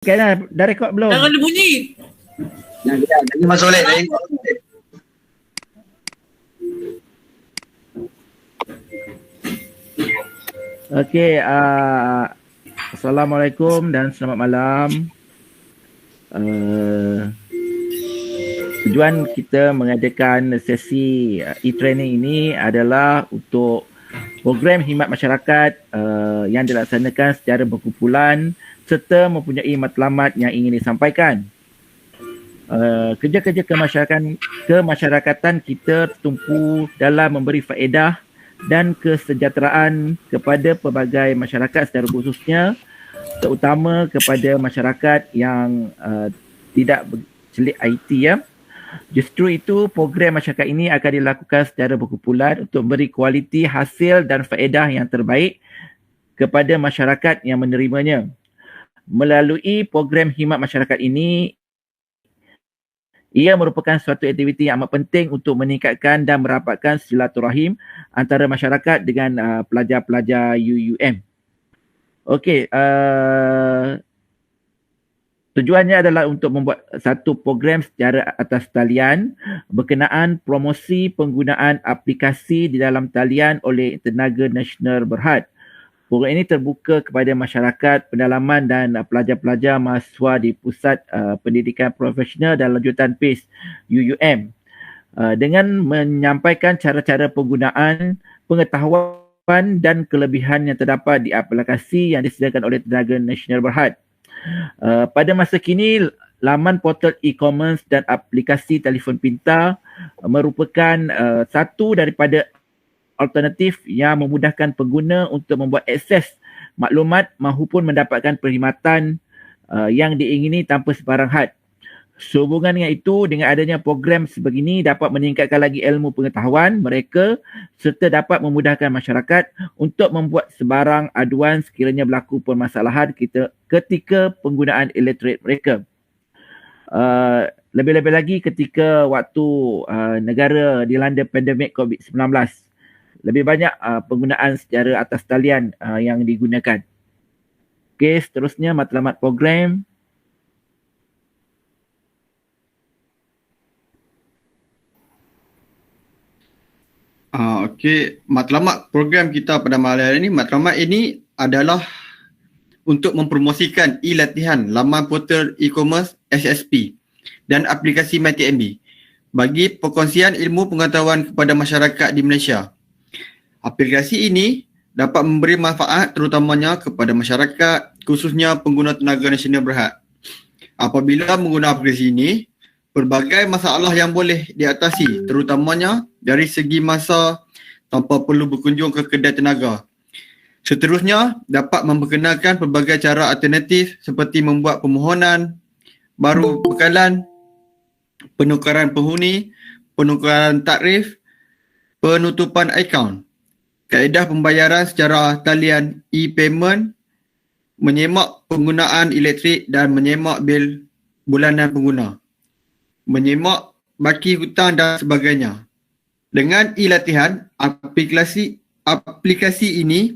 Okay, dah rekod belum? Jangan ada bunyi. Jangan Mas Soleh. Okey, Assalamualaikum dan selamat malam. Tujuan kita mengadakan sesi e-training ini adalah untuk program khidmat masyarakat yang dilaksanakan secara berkumpulan serta mempunyai matlamat yang ingin disampaikan. Kerja-kerja kemasyarakatan kita tertumpu dalam memberi faedah dan kesejahteraan kepada pelbagai masyarakat secara khususnya, terutama kepada masyarakat yang tidak bercelik IT ya. Justru itu program masyarakat ini akan dilakukan secara berkumpulan untuk memberi kualiti hasil dan faedah yang terbaik kepada masyarakat yang menerimanya. Melalui program khidmat masyarakat ini, ia merupakan suatu aktiviti yang amat penting untuk meningkatkan dan merapatkan silaturahim antara masyarakat dengan pelajar-pelajar UUM. Okey, tujuannya adalah untuk membuat satu program secara atas talian berkenaan promosi penggunaan aplikasi di dalam talian oleh Tenaga Nasional Berhad. Program ini terbuka kepada masyarakat, pendalaman dan pelajar-pelajar mahasiswa di Pusat Pendidikan Profesional dan Lanjutan PIS UUM dengan menyampaikan cara-cara penggunaan, pengetahuan dan kelebihan yang terdapat di aplikasi yang disediakan oleh Tenaga Nasional Berhad. Pada masa kini, laman portal e-commerce dan aplikasi telefon pintar merupakan satu daripada alternatif yang memudahkan pengguna untuk membuat akses maklumat mahupun mendapatkan perkhidmatan yang diingini tanpa sebarang had. Sehubungan dengan itu, dengan adanya program sebegini dapat meningkatkan lagi ilmu pengetahuan mereka serta dapat memudahkan masyarakat untuk membuat sebarang aduan sekiranya berlaku permasalahan ketika penggunaan elektrik mereka. Lebih-lebih lagi ketika waktu negara dilanda pandemik COVID-19. Lebih banyak penggunaan secara atas talian yang digunakan. Okey, seterusnya matlamat program. Okey, matlamat program kita pada malam hari ini, matlamat ini adalah untuk mempromosikan e-latihan laman portal e-commerce SSP dan aplikasi MyTNB bagi perkongsian ilmu pengetahuan kepada masyarakat di Malaysia. Aplikasi ini dapat memberi manfaat terutamanya kepada masyarakat, khususnya pengguna Tenaga Nasional Berhad. Apabila menggunakan aplikasi ini, pelbagai masalah yang boleh diatasi, terutamanya dari segi masa tanpa perlu berkunjung ke kedai tenaga. Seterusnya, dapat memperkenalkan pelbagai cara alternatif seperti membuat permohonan baru bekalan, penukaran penghuni, penukaran takrif, penutupan akaun, kaedah pembayaran secara talian e-payment, menyemak penggunaan elektrik dan menyemak bil bulanan pengguna, menyemak baki hutang dan sebagainya. Dengan e-latihan, aplikasi ini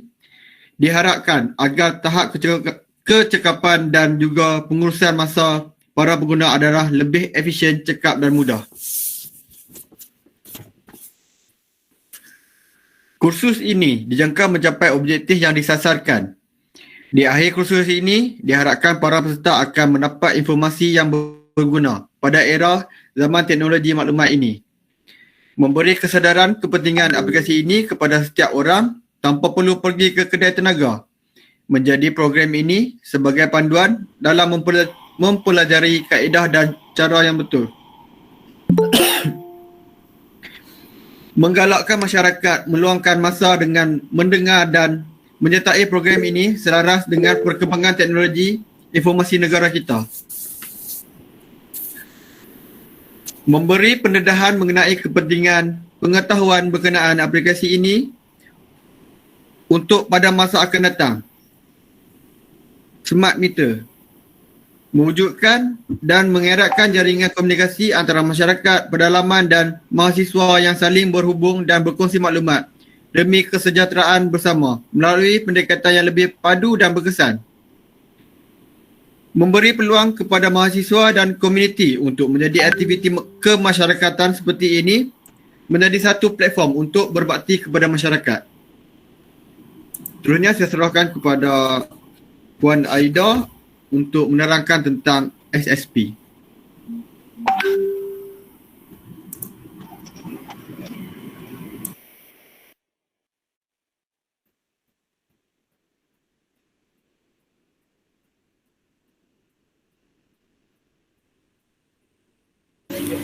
diharapkan agar tahap kecekapan dan juga pengurusan masa para pengguna adalah lebih efisien, cekap dan mudah. Kursus ini dijangka mencapai objektif yang disasarkan. Di akhir kursus ini, diharapkan para peserta akan mendapat informasi yang berguna pada era zaman teknologi maklumat ini. Memberi kesedaran kepentingan aplikasi ini kepada setiap orang tanpa perlu pergi ke kedai tenaga. Menjadi program ini sebagai panduan dalam mempelajari kaedah dan cara yang betul. Menggalakkan masyarakat meluangkan masa dengan mendengar dan menyertai program ini selaras dengan perkembangan teknologi informasi negara kita. Memberi pendedahan mengenai kepentingan pengetahuan berkenaan aplikasi ini untuk pada masa akan datang. Smart meter. Mewujudkan dan mengeratkan jaringan komunikasi antara masyarakat, pedalaman dan mahasiswa yang saling berhubung dan berkongsi maklumat demi kesejahteraan bersama melalui pendekatan yang lebih padu dan berkesan. memberi peluang kepada mahasiswa dan komuniti untuk menjadi aktiviti kemasyarakatan seperti ini menjadi satu platform untuk berbakti kepada masyarakat. Seterusnya saya serahkan kepada Puan Aida untuk menerangkan tentang SSP.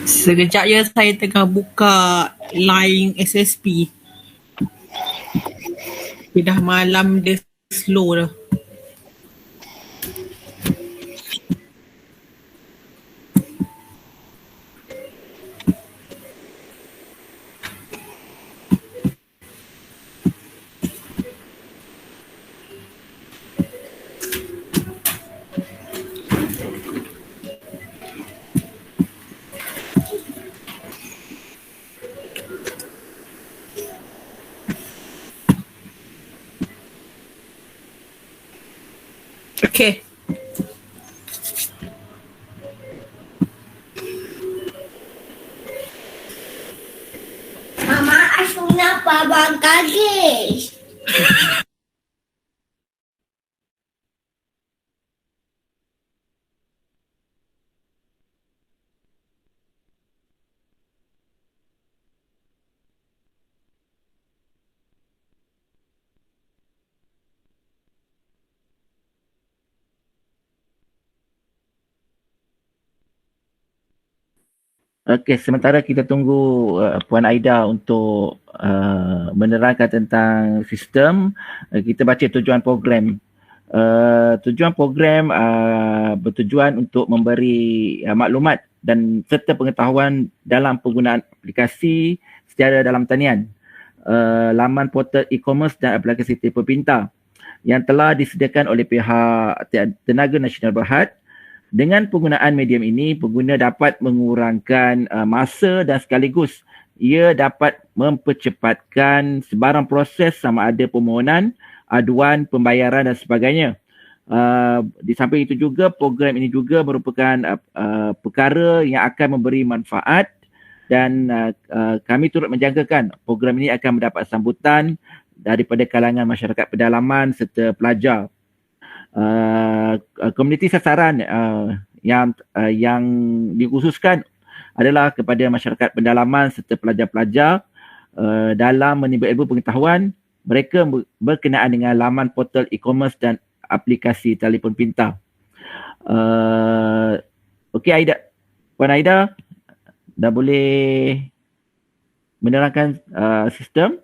Sekejap ya, saya tengah buka line SSP. Dah malam dia slow dah. Okay. Mama, Asuna Papa Gagesh. Okey, sementara kita tunggu Puan Aida untuk menerangkan tentang sistem, kita baca tujuan program. Tujuan program bertujuan untuk memberi maklumat dan serta pengetahuan dalam penggunaan aplikasi secara dalam tanian, laman portal e-commerce dan aplikasi telefon pintar yang telah disediakan oleh pihak Tenaga Nasional Berhad. Dengan penggunaan medium ini, pengguna dapat mengurangkan masa dan sekaligus ia dapat mempercepatkan sebarang proses sama ada permohonan, aduan, pembayaran dan sebagainya. Di samping itu juga, program ini juga merupakan perkara yang akan memberi manfaat dan kami turut menjangkakan program ini akan mendapat sambutan daripada kalangan masyarakat pedalaman serta pelajar. Komuniti sasaran yang dikhususkan adalah kepada masyarakat pendalaman serta pelajar-pelajar dalam menimba ilmu pengetahuan mereka berkenaan dengan laman portal e-commerce dan aplikasi telefon pintar. Okey Aida, Puan Aida dah boleh menerangkan sistem?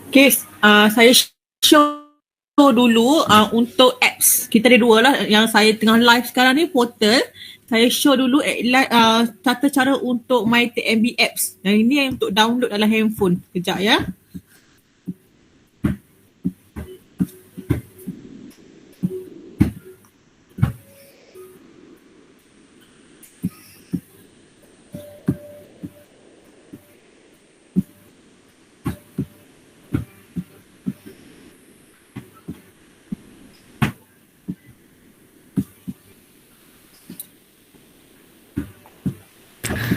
Okay, saya show dulu untuk apps. Kita ada dua lah. Yang saya tengah live sekarang ni portal. Saya show dulu tata cara untuk MyTMB apps. Yang ini yang untuk download dalam handphone. Kejap ya.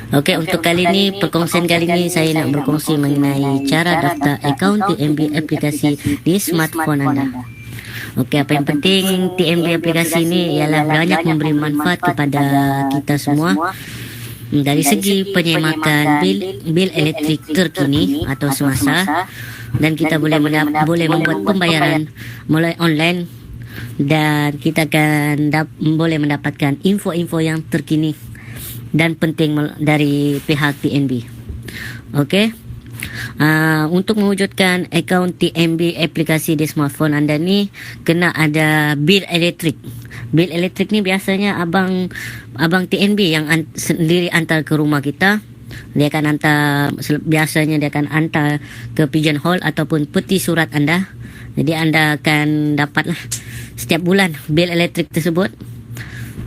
Okey, untuk kali ini, perkongsian kali ini saya nak berkongsi mengenai cara daftar akaun TMB aplikasi di smartphone anda. Okey, apa yang penting TMB aplikasi ini ialah banyak memberi manfaat kepada kita semua dari segi penyemakan bil elektrik terkini atau semasa, dan kita boleh membuat pembayaran melalui online, dan kita akan boleh mendapatkan info-info yang terkini dan penting dari pihak TNB. Okey. Untuk mewujudkan akaun TNB aplikasi di smartphone anda ni, kena ada bil elektrik. Bil elektrik ni biasanya abang TNB yang sendiri hantar ke rumah kita. Dia akan hantar, biasanya dia akan hantar ke pigeon hole ataupun peti surat anda. Jadi anda akan dapatlah setiap bulan bil elektrik tersebut.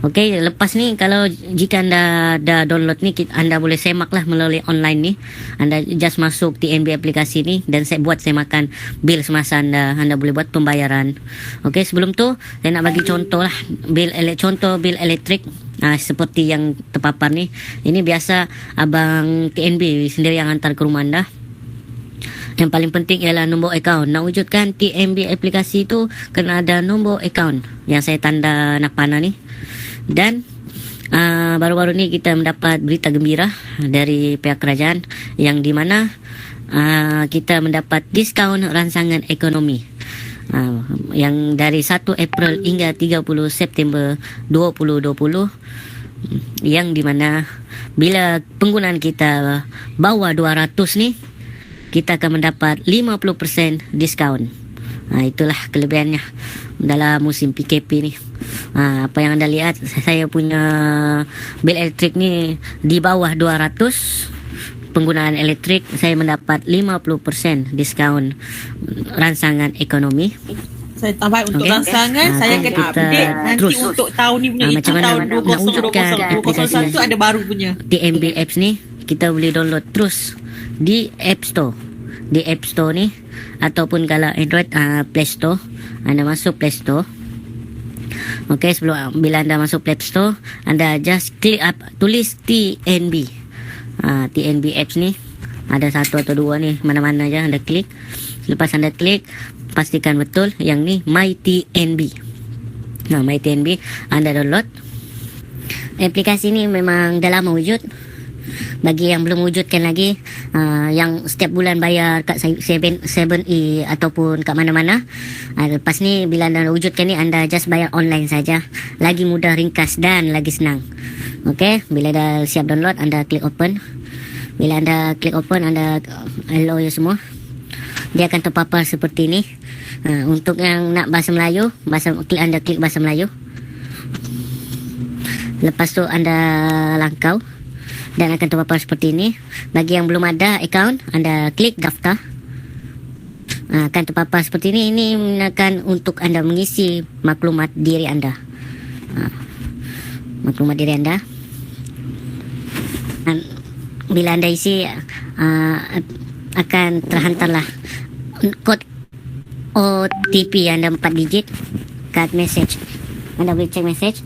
Okey, lepas ni kalau jika anda dah download ni, anda boleh semaklah melalui online ni. Anda just masuk TNB aplikasi ni dan saya buat semakan bil semasa anda boleh buat pembayaran. Okey, sebelum tu saya nak bagi contoh lah bil elektrik. Seperti yang terpapar ni. Ini biasa abang TNB sendiri yang hantar ke rumah anda. Yang paling penting ialah nombor akaun. Nak wujudkan TNB aplikasi tu kena ada nombor akaun yang saya tanda nak panah ni. Dan baru-baru ni kita mendapat berita gembira dari pihak kerajaan yang di mana kita mendapat diskaun rangsangan ekonomi yang dari 1 April hingga 30 September 2020, yang di mana bila penggunaan kita bawah 200 ni, kita akan mendapat 50% diskaun. Itulah kelebihannya dalam musim PKP ni. Apa yang anda lihat, saya punya bil elektrik ni di bawah 200 penggunaan elektrik, saya mendapat 50% diskaun rangsangan ekonomi. Saya tambah untuk rangsangan, saya akan update nanti terus. untuk tahun ni punya. Macam mana tahun nak wujudkan 2021 ada baru punya. TNB apps ni kita boleh download terus di App Store. Di App Store ni, ataupun kalau Android Play Store, anda masuk Play Store. Okey, bila anda masuk Play Store, anda just klik tulis TNB. TNB apps ni ada satu atau dua ni, mana-mana aja anda klik. Lepas anda klik, pastikan betul yang ni My TNB. My TNB anda download. Aplikasi ni memang dah lama wujud. Bagi yang belum wujudkan lagi, yang setiap bulan bayar kat 7E ataupun kat mana-mana, lepas ni bila anda wujudkan ni, anda just bayar online saja. Lagi mudah, ringkas dan lagi senang. Okey, bila dah siap download, anda klik open. Bila anda klik open, anda allow ya semua, dia akan terpapar seperti ni. Untuk yang nak bahasa Melayu, anda klik bahasa Melayu. Lepas tu anda langkau dan akan terpapar seperti ini. Bagi yang belum ada akaun, anda klik daftar. Akan terpapar seperti ini. Ini akan untuk anda mengisi maklumat diri anda. Maklumat diri anda. Dan bila anda isi, akan terhantarlah kod OTP anda 4 digit kat message. Anda boleh cek message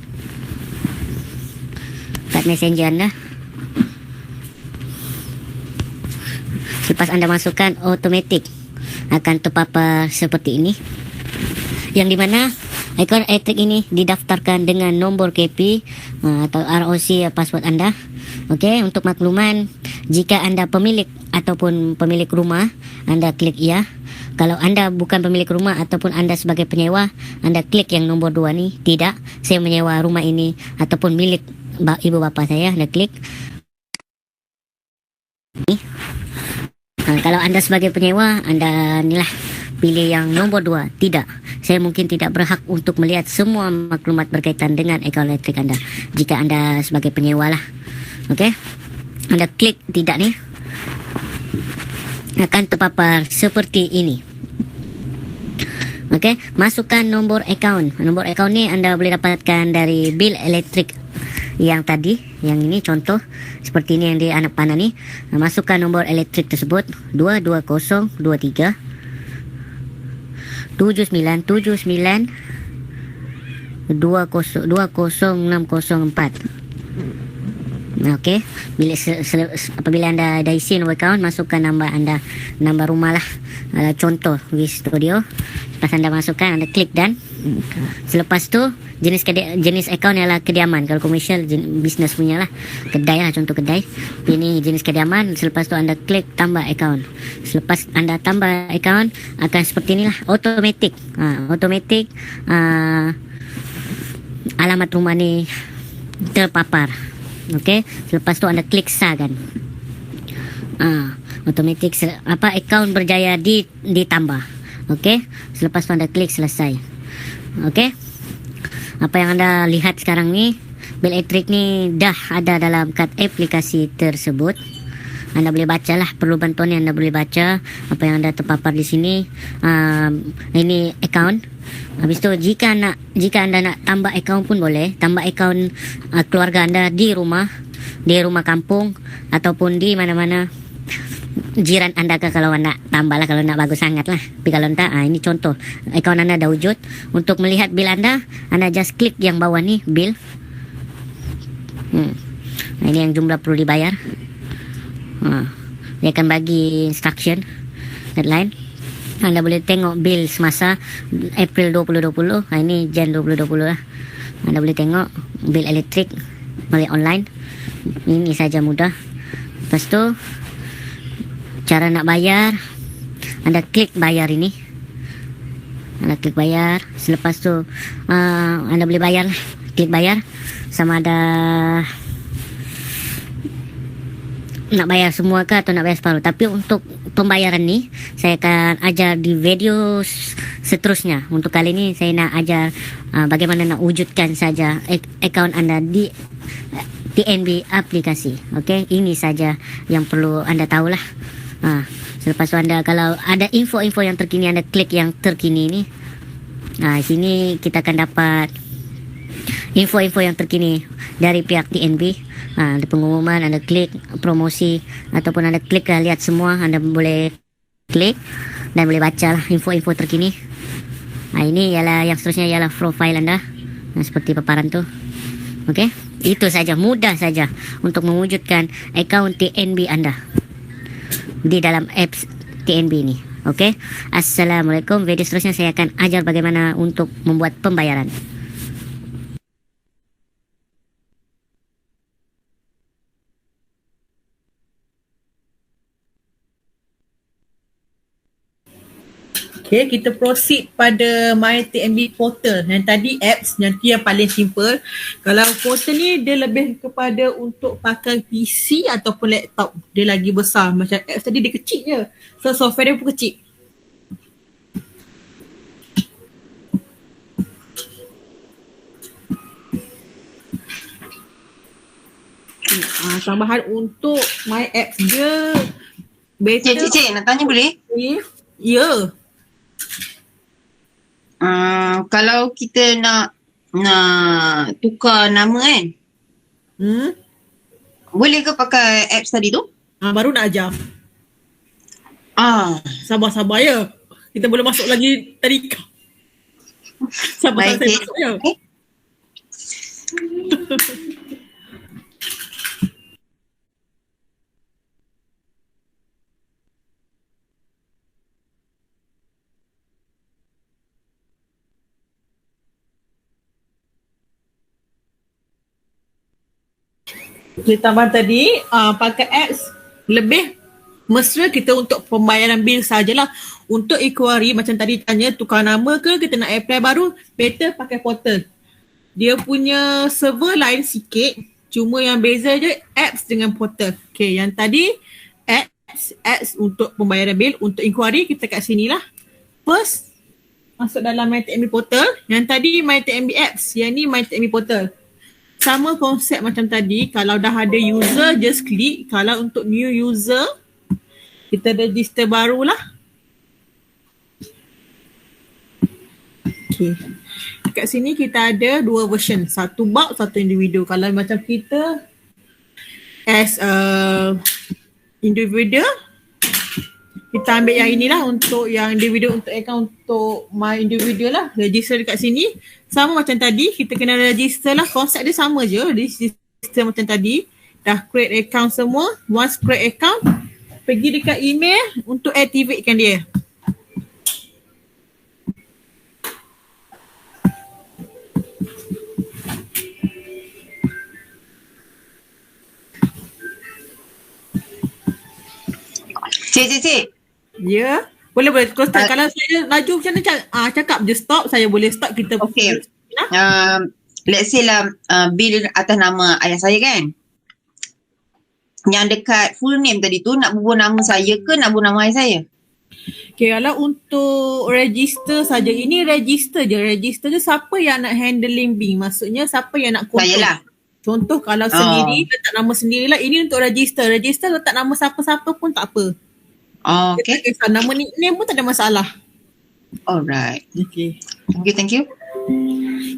kat messenger anda. Lepas anda masukkan, automatik akan terpapar seperti ini, yang dimana akaun elektrik ini didaftarkan dengan nombor KP atau ROC password anda. Okey, untuk makluman, jika anda pemilik ataupun pemilik rumah, anda klik ya. Kalau anda bukan pemilik rumah ataupun anda sebagai penyewa, anda klik yang nombor 2 ni, tidak, saya menyewa rumah ini ataupun milik ibu bapa saya, anda klik ni. Kalau anda sebagai penyewa, anda nilah pilih yang nombor 2, tidak, saya mungkin tidak berhak untuk melihat semua maklumat berkaitan dengan akaun elektrik anda jika anda sebagai penyewa lah. Okey, anda klik tidak ni, akan terpapar seperti ini. Okey, masukkan nombor akaun. Nombor akaun ni anda boleh dapatkan dari bil elektrik yang tadi, yang ini contoh seperti ini yang di anak panah ni. Masukkan nombor elektrik tersebut 22023 7979 20604. Okey, apabila anda dah isi nombor akaun, masukkan nombor anda, nombor rumah lah, contoh Wis Studio. Lepas anda masukkan, anda klik dan selepas tu jenis akaun ialah kediaman. Kalau komersial, bisnes punya lah, kedai lah, contoh kedai. Ini jenis kediaman. Selepas tu anda klik tambah akaun. Selepas anda tambah akaun, akan seperti inilah, automatik. Automatik alamat rumah ni terpapar. Okey, selepas tu anda klik sahkan. Automatik akaun berjaya ditambah. Okey, selepas tu anda klik selesai. Okey, apa yang anda lihat sekarang ni, bil elektrik ni dah ada dalam kad aplikasi tersebut. Anda boleh baca lah, perlu bantuan ni anda boleh baca apa yang anda terpapar di sini. Ini akaun. Habis tu jika anda nak tambah akaun pun boleh, tambah akaun keluarga anda di rumah kampung ataupun di mana-mana jiran anda ke, kalau anda tambah lah, kalau nak bagus sangat lah. Tapi kalau tak, ini contoh akaun anda dah wujud. Untuk melihat bil anda just klik yang bawah ni, bil. Ini yang jumlah perlu dibayar. Dia akan bagi instruction deadline. Anda boleh tengok bil semasa April 2020. Ini Jan 2020 lah. Anda boleh tengok bil elektrik melalui online. Ini saja mudah. Lepas tu cara nak bayar, anda klik bayar ini. Anda klik bayar. Selepas tu anda boleh bayar lah. Klik bayar. Sama ada nak bayar semua ke atau nak bayar separuh. Tapi untuk pembayaran ni saya akan ajar di video seterusnya. Untuk kali ni saya nak ajar bagaimana nak wujudkan saja akaun anda di TNB aplikasi. Okey, ini saja yang perlu anda tahulah. Selepas tu anda, kalau ada info-info yang terkini, anda klik yang terkini ni. Di sini kita akan dapat info-info yang terkini dari pihak TNB. Ada pengumuman, anda klik promosi ataupun anda klik lihat semua, anda boleh klik dan boleh baca lah info-info terkini. Ini ialah yang seterusnya ialah profil anda, seperti paparan tu. Okey, itu saja, mudah saja untuk mewujudkan akaun TNB anda di dalam apps TNB ni. Okey, Assalamualaikum. Video seterusnya saya akan ajar bagaimana untuk membuat pembayaran. Okay, kita proceed pada My TNB Portal. Yang tadi apps, nanti yang paling simple. Kalau portal ni dia lebih kepada untuk pakai PC ataupun laptop. Dia lagi besar. Macam apps tadi dia kecil je. So software dia pun kecil. Tambahan untuk My Apps dia better. Cik, nak tanya boleh? Ya. Kalau kita nak tukar nama kan, boleh ke pakai apps tadi tu? Baru nak ajar. Sabar-sabar ya. Kita boleh masuk lagi tadi. Sabar saya masuk ya. Okay. Kita tambah tadi pakai apps lebih mesra kita untuk pembayaran bil sajalah. Untuk inquiry macam tadi tanya tukar nama ke, kita nak apply baru, better pakai portal. Dia punya server lain sikit, cuma yang beza je apps dengan portal. Okay, yang tadi apps untuk pembayaran bil, untuk inquiry kita kat sini lah. First masuk dalam My TNB Portal. Yang tadi My TNB Apps, yang ni My TNB Portal. Sama konsep macam tadi, kalau dah ada user, just klik. Kalau untuk new user, kita register barulah. Okay. Dekat sini kita ada dua version. Satu bulk, satu individu. Kalau macam kita as individual, kita ambil yang inilah untuk yang individu, untuk account untuk my individual lah. Register dekat sini. Sama macam tadi, kita kena register lah. Konsep dia sama je. Register macam tadi. Dah create account semua. Once create account, pergi dekat email untuk activatekan dia. Cik. Ya. Boleh. Kalau saya laju macam mana cakap je stop. Saya boleh stop. Kita Okay. Let's say lah bil atas nama ayah saya kan. yang dekat full name tadi tu nak bubuh nama saya ke nak bubuh nama ayah saya? Okay, kalau untuk register saja, ini register je. Register je siapa yang nak handling bank. Maksudnya siapa yang nak Saya lah. Contoh kalau sendiri, letak nama sendirilah. Ini untuk register. Register letak nama siapa-siapa pun tak apa. Oh, Okay. okay. Kita nama nickname pun tak ada masalah. Alright. Okay. Thank you.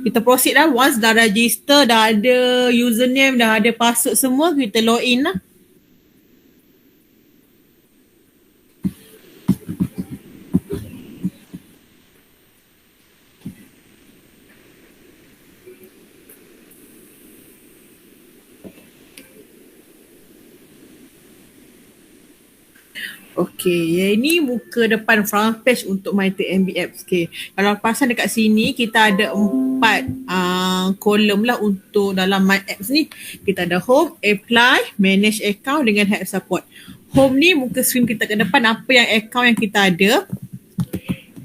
Kita proceed lah. Once dah register, dah ada username, dah ada password semua, kita login lah. Okay, yang ini muka depan front page untuk MyTMB Apps. Okay, kalau perasan dekat sini kita ada 4 kolom lah untuk dalam My Apps ni. Kita ada Home, Apply, Manage Account dengan Help Support. Home ni muka screen kita ke depan apa yang account yang kita ada.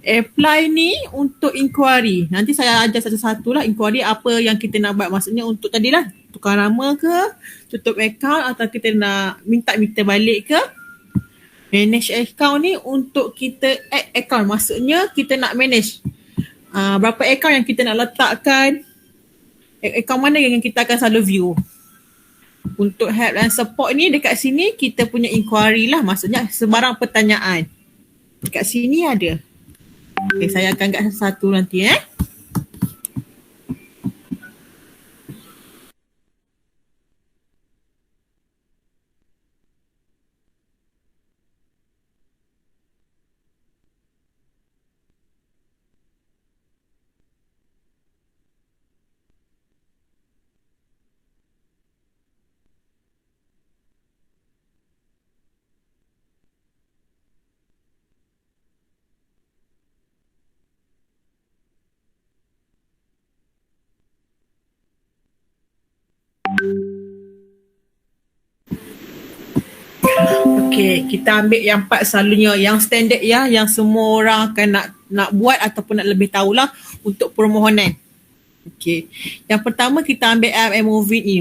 Apply ni untuk inquiry. Nanti saya ajar satu-satu lah inquiry apa yang kita nak buat. Maksudnya untuk tadi lah tukar nama ke, tutup account atau kita nak minta balik ke. Manage account ni untuk kita add account. Maksudnya kita nak manage berapa account yang kita nak letakkan, account mana yang kita akan selalu view. Untuk help dan support ni dekat sini kita punya inquiry lah. Maksudnya sebarang pertanyaan. Dekat sini ada. Okay, saya akan angkat satu nanti Okay, kita ambil yang part selalunya, yang standard ya, yang semua orang akan nak buat ataupun nak lebih tahulah untuk permohonan. Okay, yang pertama kita ambil MOV ni.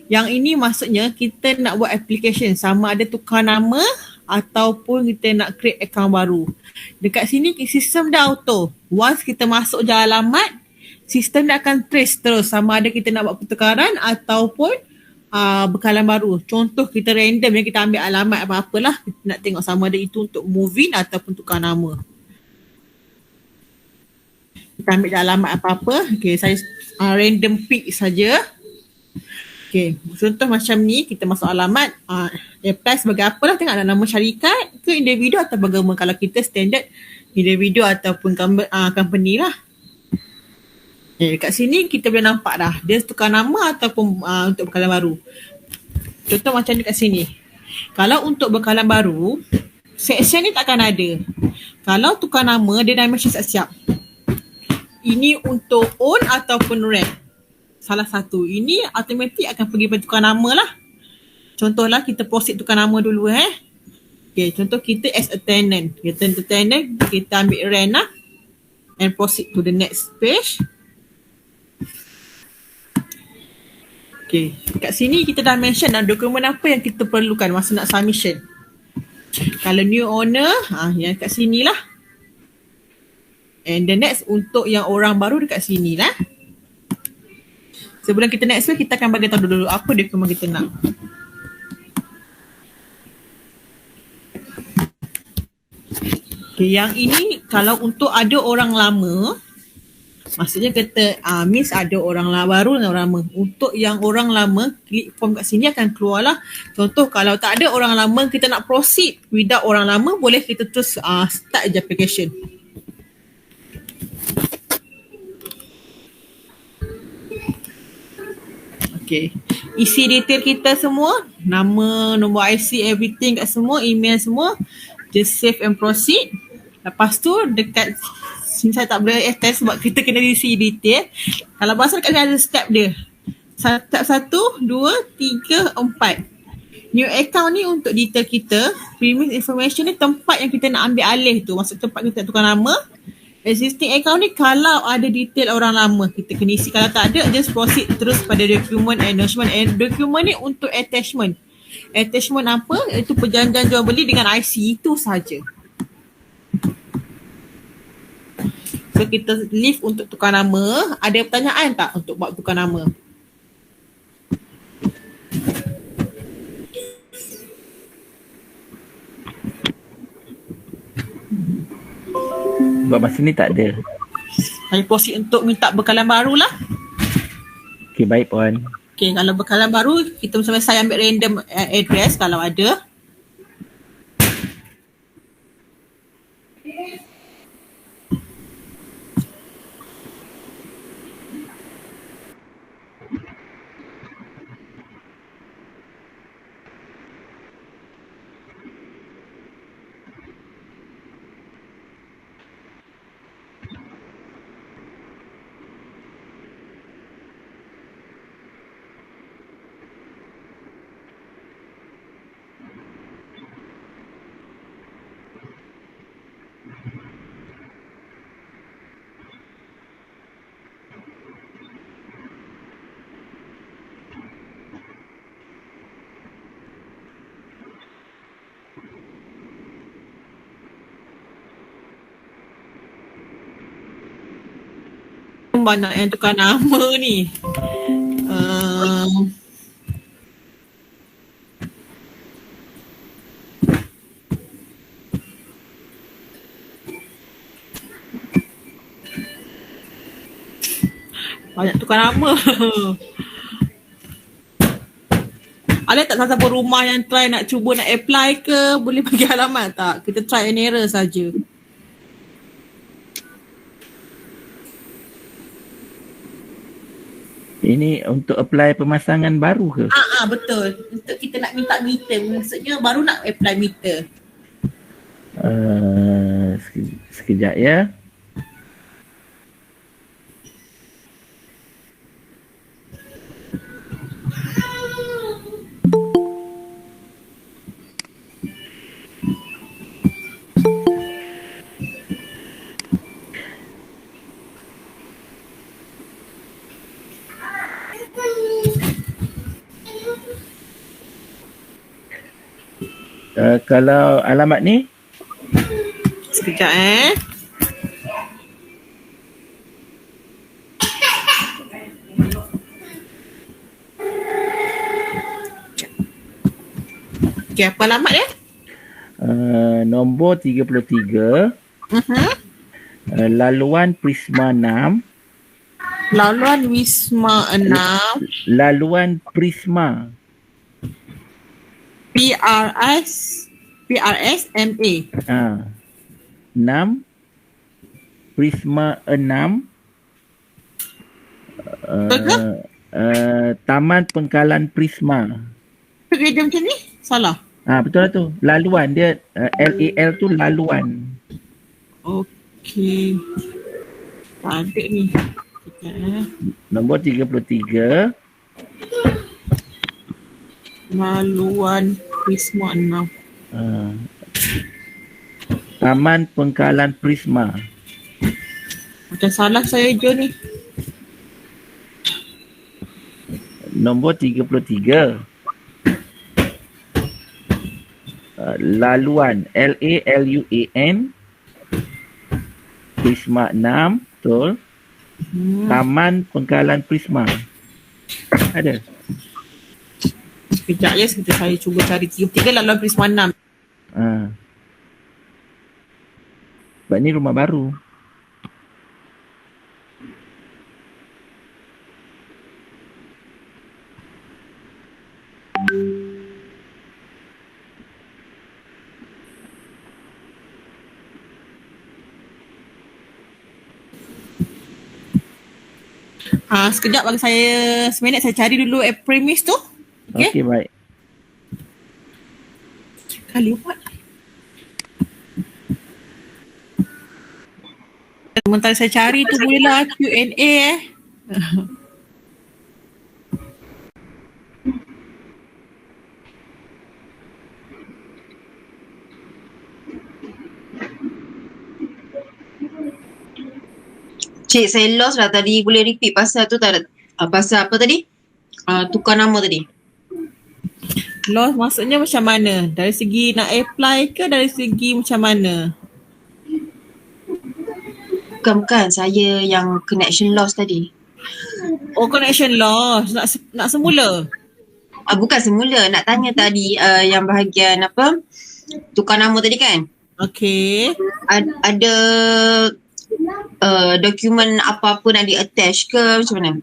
Yang ini maksudnya kita nak buat application sama ada tukar nama ataupun kita nak create account baru. Dekat sini sistem dah auto. Once kita masuk je alamat, sistem dah akan trace terus sama ada kita nak buat pertukaran ataupun bekalan baru. Contoh kita random yang kita ambil alamat apa-apalah. Kita nak tengok sama ada itu untuk move in ataupun tukar nama. Kita ambil alamat apa-apa. Okay, saya random pick saja. Okay, contoh macam ni kita masuk alamat. Apply sebagai apalah, tengok ada nama syarikat ke individu atau bagaimana. Kalau kita standard individu ataupun company lah. Dekat sini kita boleh nampak dah dia tukar nama ataupun untuk bekalan baru. Contoh macam dekat sini. Kalau untuk bekalan baru, section ni takkan ada. Kalau tukar nama, dia dah mesti siap-siap. Ini untuk own ataupun rent. Salah satu. Ini automatik akan pergi pada tukar nama lah. Contohlah kita proceed tukar nama dulu Okay, contoh kita as a tenant. Kita tenant, kita ambil rent lah. And proceed to the next page. Okay, kat sini kita dah mention dokumen apa yang kita perlukan masa nak submission. Kalau new owner, yang kat sini lah. And the next untuk yang orang baru dekat sini lah. Sebelum kita next kita akan bagi tahu dulu apa dokumen kita nak. Okay, yang ini kalau untuk ada orang lama, maksudnya kata means ada orang baru dan orang lama. Untuk yang orang lama, klik form kat sini akan keluar lah. Contoh kalau tak ada orang lama, kita nak proceed without orang lama, boleh kita terus start je application. Okay, isi detail kita semua, nama, nombor IC, everything kat semua, email semua. Just save and proceed. Lepas tu dekat sini saya tak boleh attach sebab kita kena isi detail. Kalau bahasa dekat sini ada step dia. Step 1, 2, 3, 4. New account ni untuk detail kita. Premise information ni tempat yang kita nak ambil alih tu. Maksud tempat kita nak tukar nama. Existing account ni kalau ada detail orang lama kita kena isi. Kalau tak ada, just proceed terus pada document, acknowledgement. And document ni untuk attachment. Attachment apa? Itu perjanjian jual beli dengan IC, itu saja. So kita leave untuk tukar nama. Ada pertanyaan tak untuk buat tukar nama? Buat masa ni tak ada. Saya proceed untuk minta bekalan baru lah. Okay, baik Puan. Okay, kalau bekalan baru, kita bersama saya ambil random address kalau ada. Banyak yang tukar nama ni. Banyak tukar nama. Ada tak siapa rumah yang try nak cuba nak apply ke? Boleh bagi alamat tak? Kita try and error saja. Ini untuk apply pemasangan baru ke? Betul. Untuk kita nak minta meter. Maksudnya baru nak apply meter. Sekejap ya. Kalau alamat ni? Sekejap Okay, apa alamat dia? Nombor 33. Laluan Prisma 6. Laluan Wisma 6. Laluan Prisma. PRSMA. 6. Prisma 6. Taman Pengkalan Prisma. Kerja macam ni? Salah. Betul lah tu. Laluan dia LAL tu laluan. Okey. Tak ada ni. Nombor 33. Laluan Prisma 6. Taman Pengkalan Prisma. Macam salah saya je ni. Nombor 33. Laluan LALUAN Prisma 6. Betul. Taman Pengkalan Prisma. Ada. Sekejap ya, saya cuba cari 33 laluan Prisma 6. Sebab ni rumah baru. Sekejap bagi saya seminit, saya cari dulu premise tu. Okey, baik. Kali buat. Sementara saya cari tu bolehlah Q&A Cik, saya lost lah tadi. Boleh repeat pasal tu tak? Pasal apa tadi? Tukar nama tadi. Loss maksudnya macam mana? Dari segi nak apply ke dari segi macam mana? Bukan saya yang connection loss tadi. Oh, connection loss. Nak semula. Bukan semula, nak tanya tadi yang bahagian apa? Tukar nama tadi kan? Okay. Ada dokumen apa-apa nak di-attach ke macam mana?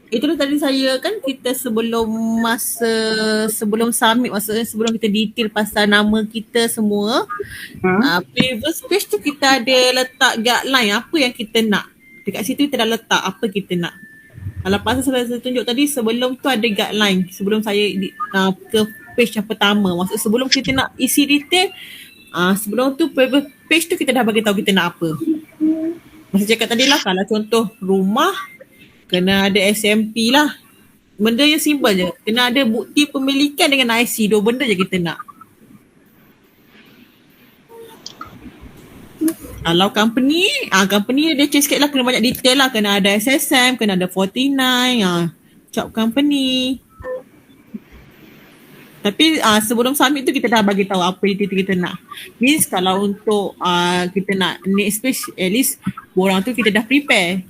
Itulah tadi saya kan kita sebelum submit, maksudnya sebelum kita detail pasal nama kita semua, previous page tu kita ada letak guideline apa yang kita nak. Dekat situ kita dah letak apa kita nak. Lepas tu saya tunjuk tadi sebelum tu ada guideline sebelum saya ke page yang pertama. Maksud sebelum kita nak isi detail, sebelum tu previous page tu kita dah bagi tahu kita nak apa. Macam cakap tadi lah, kalau contoh rumah kena ada SMP lah. Benda yang simple je. Kena ada bukti pemilikan dengan IC. 2 benda je kita nak. Kalau company dia change sikit lah, kena banyak detail lah. Kena ada SSM, kena ada 49, job company. Tapi sebelum submit tu kita dah bagi tahu apa detail kita nak. Means kalau untuk kita nak next page, at least borang tu kita dah prepare.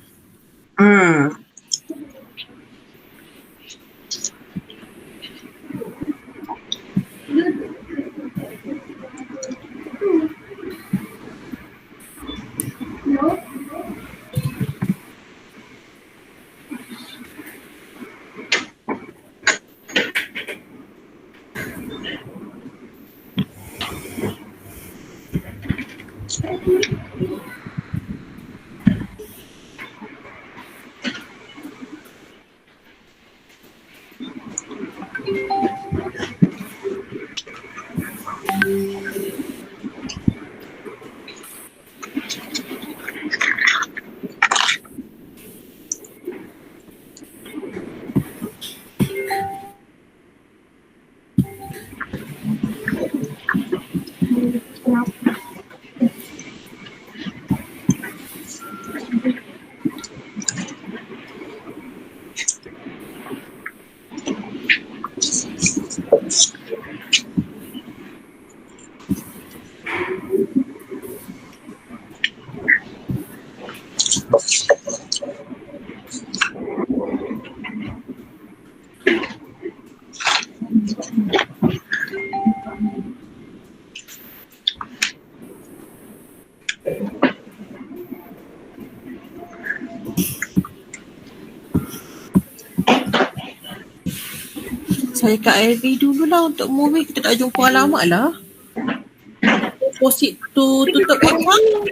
Saya kat LV dululah untuk movie. Kita tak jumpa alamat lah. Proceed to tutup account.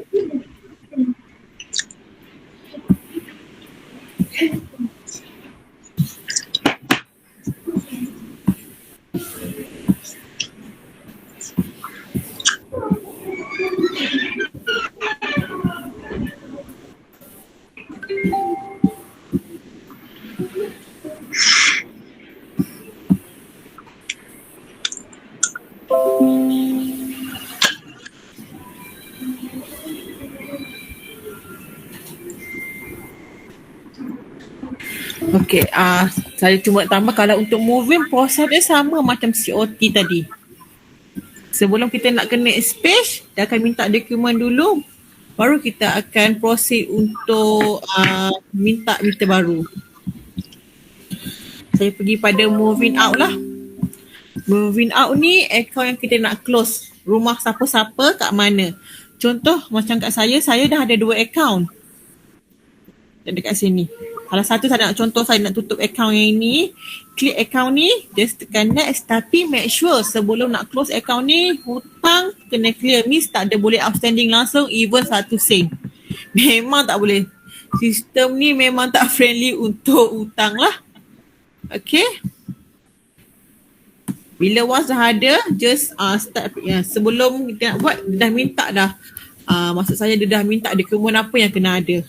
Okay, saya cuma tambah kalau untuk moving proses dia sama macam COT tadi. Sebelum kita nak ke next page, dia akan minta dokumen dulu. Baru kita akan proceed untuk minta meter baru. Saya pergi pada moving out lah. Moving out ni account yang kita nak close. Rumah siapa-siapa kat mana. Contoh macam kat saya dah ada 2 account. Dekat sini. Kalau satu saya nak contoh saya nak tutup account yang ini, klik account ni, just tekan next, tapi make sure sebelum nak close account ni, hutang kena clear, means tak ada boleh outstanding langsung even 1 sen. Memang tak boleh. Sistem ni memang tak friendly untuk hutang lah. Okay. Bila once dah ada, just start. Sebelum kita nak buat, dia dah minta dah. Maksud saya dia dah minta dokumen apa yang kena ada.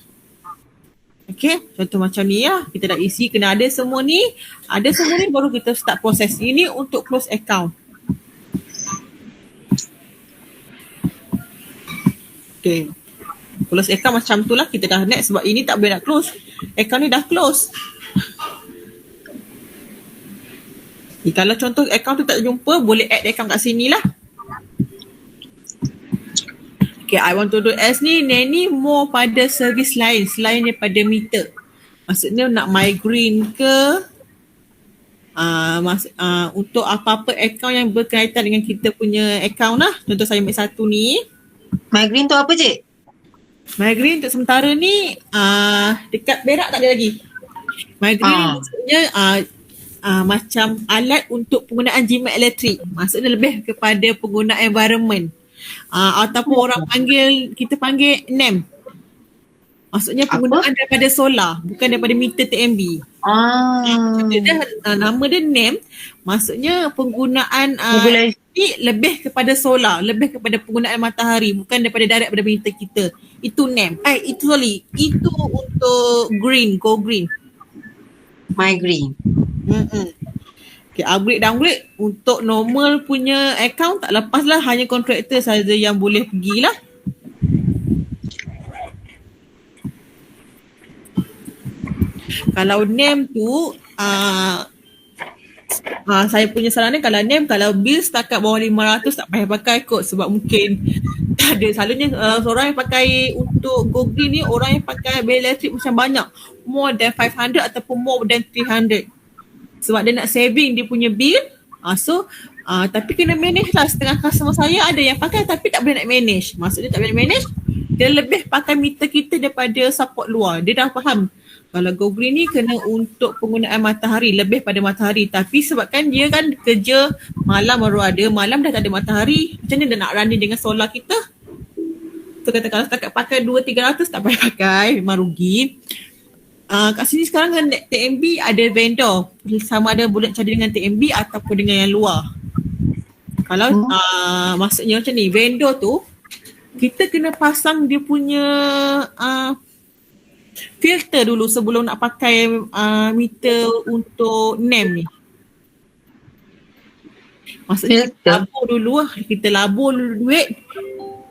Okay, contoh macam ni lah. Kita dah isi, kena ada semua ni. Ada semua ni baru kita start proses. Ini untuk close account. Okay. Close account macam tu lah. Kita dah next sebab ini tak boleh nak close. Account ni dah close. Kalau contoh account tu tak jumpa, boleh add account kat sini lah. Okay, I want to do as ni more pada servis lain selain daripada meter. Maksudnya nak migrate ke untuk apa-apa account yang berkaitan dengan kita punya account lah. Contoh saya ambil satu ni. Migraine tu apa cik? Migraine untuk sementara ni dekat Perak tak ada lagi. Migraine maksudnya macam alat untuk penggunaan jimat elektrik. Maksudnya lebih kepada pengguna environment. Ataupun orang kita panggil NEM. Maksudnya penggunaan daripada solar, bukan daripada meter TMB. Nama dia NEM, maksudnya penggunaan lebih kepada solar, lebih kepada penggunaan matahari, bukan daripada direct pada meter kita. Itu NEM. Itu untuk green, go green. Migraine. Okay, upgrade downgrade untuk normal punya account tak lepas lah, hanya kontraktor saja yang boleh pergilah. Kalau NEM tu saya punya saran ni, kalau NEM, kalau bil setakat bawah 500 tak payah pakai kot, sebab mungkin tak ada. Selalunya orang yang pakai untuk go green ni, orang yang pakai bil elektrik macam banyak, more than 500 ataupun more than 300, sebab dia nak saving dia punya bil. Tapi kena manage lah. Setengah customer saya ada yang pakai tapi tak boleh nak manage. Maksudnya tak boleh nak manage, dia lebih pakai meter kita daripada support luar. Dia dah faham kalau go green ni kena untuk penggunaan matahari, lebih pada matahari. Tapi sebabkan dia kan kerja malam baru ada, malam dah tak ada matahari, macam mana dia nak running dengan solar kita? Tu kata kalau setakat pakai 200-300 tak payah pakai, memang rugi. Kat sini sekarang dengan TMB ada vendor, sama ada boleh cari dengan TMB ataupun dengan yang luar. Kalau maksudnya macam ni, vendor tu kita kena pasang dia punya filter dulu sebelum nak pakai meter untuk NEM ni. Maksudnya labur dulu lah, kita labur dulu duit.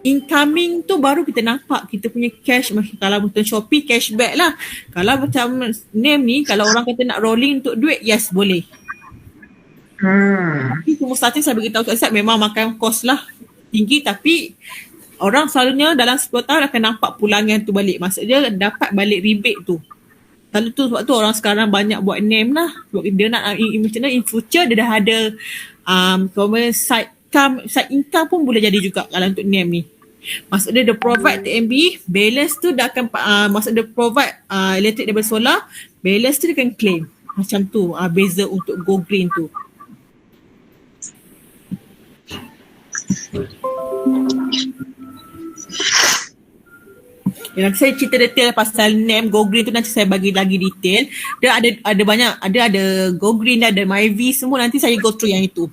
Incoming tu baru kita nampak kita punya cash. Kalau betul Shopee, cashback lah. Kalau macam NEM ni, kalau orang kata nak rolling untuk duit, yes boleh. Tapi semua starting saya beritahu Ustaz, memang makan kos lah tinggi, tapi orang selalunya dalam 10 tahun akan nampak pulangan tu balik. Maksudnya dapat balik rebate tu. Kalau tu sebab tu orang sekarang banyak buat NEM lah. Sebab dia nak macam mana in future dia dah ada side income pun boleh jadi juga kalau untuk NEM ni. Maksudnya dia provide TMB, balance tu dah akan maksudnya dia provide elektrik daripada solar, balance tu dia akan claim. Macam tu beza untuk go green tu. Nanti saya cerita detail pasal NEM go green tu, nanti saya bagi lagi detail. Dia ada banyak, ada go green, ada MyV, semua nanti saya go through yang itu.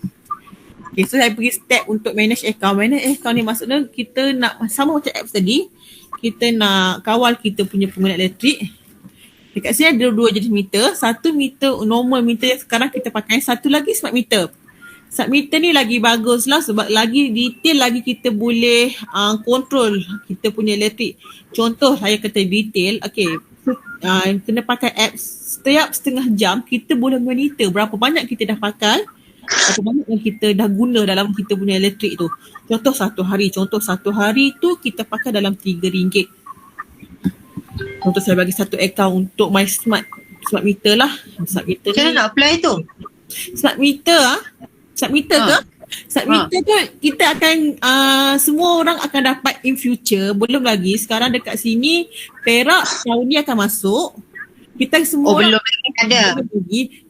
Okay, so saya pergi step untuk manage account. Manage account ni maksudnya kita nak sama macam apps tadi, kita nak kawal kita punya penggunaan elektrik. Dekat sini ada dua jenis meter. Satu meter normal meter yang sekarang kita pakai, satu lagi smart meter. Smart meter ni lagi bagus lah sebab lagi detail, lagi kita boleh control kita punya elektrik. Contoh saya kata detail, okay, kena pakai apps. Setiap setengah jam kita boleh monitor berapa banyak kita dah pakai, berapa banyak yang kita dah guna dalam kita punya elektrik tu. Contoh satu hari tu kita pakai dalam RM3. Contoh saya bagi satu account untuk my smart meter lah. Smart meter Macam mana nak apply tu? Smart meter Smart meter ke? Smart meter tu kita akan semua orang akan dapat in future. Belum lagi sekarang dekat sini Perak tahun ni akan masuk. Kita semua belum lagi ada.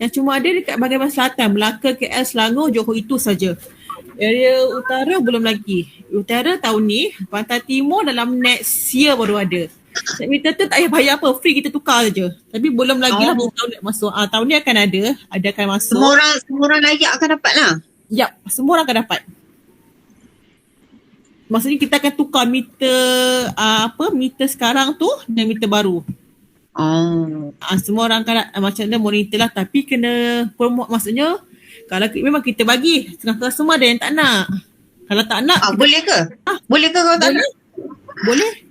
Yang cuma ada dekat bahagian selatan, Melaka, KL, Selangor, Johor, itu saja. Area utara belum lagi. Utara tahun ni, Pantai Timur dalam next year baru ada. Smart meter tu tak payah bayar apa, free kita tukar je. Tapi belum lagi lah baru tahun nak masuk. Tahun ni akan ada akan masuk. Semua orang layak akan dapat lah. Yap, semua orang akan dapat. Maksudnya kita akan tukar meter meter sekarang tu dengan meter baru. Semua orang akan macam mana monitor lah, tapi kena promote. Maksudnya kalau memang kita bagi, setengah semua ada yang tak nak. Kalau tak nak boleh ke? Boleh ke kalau tak nak? Boleh.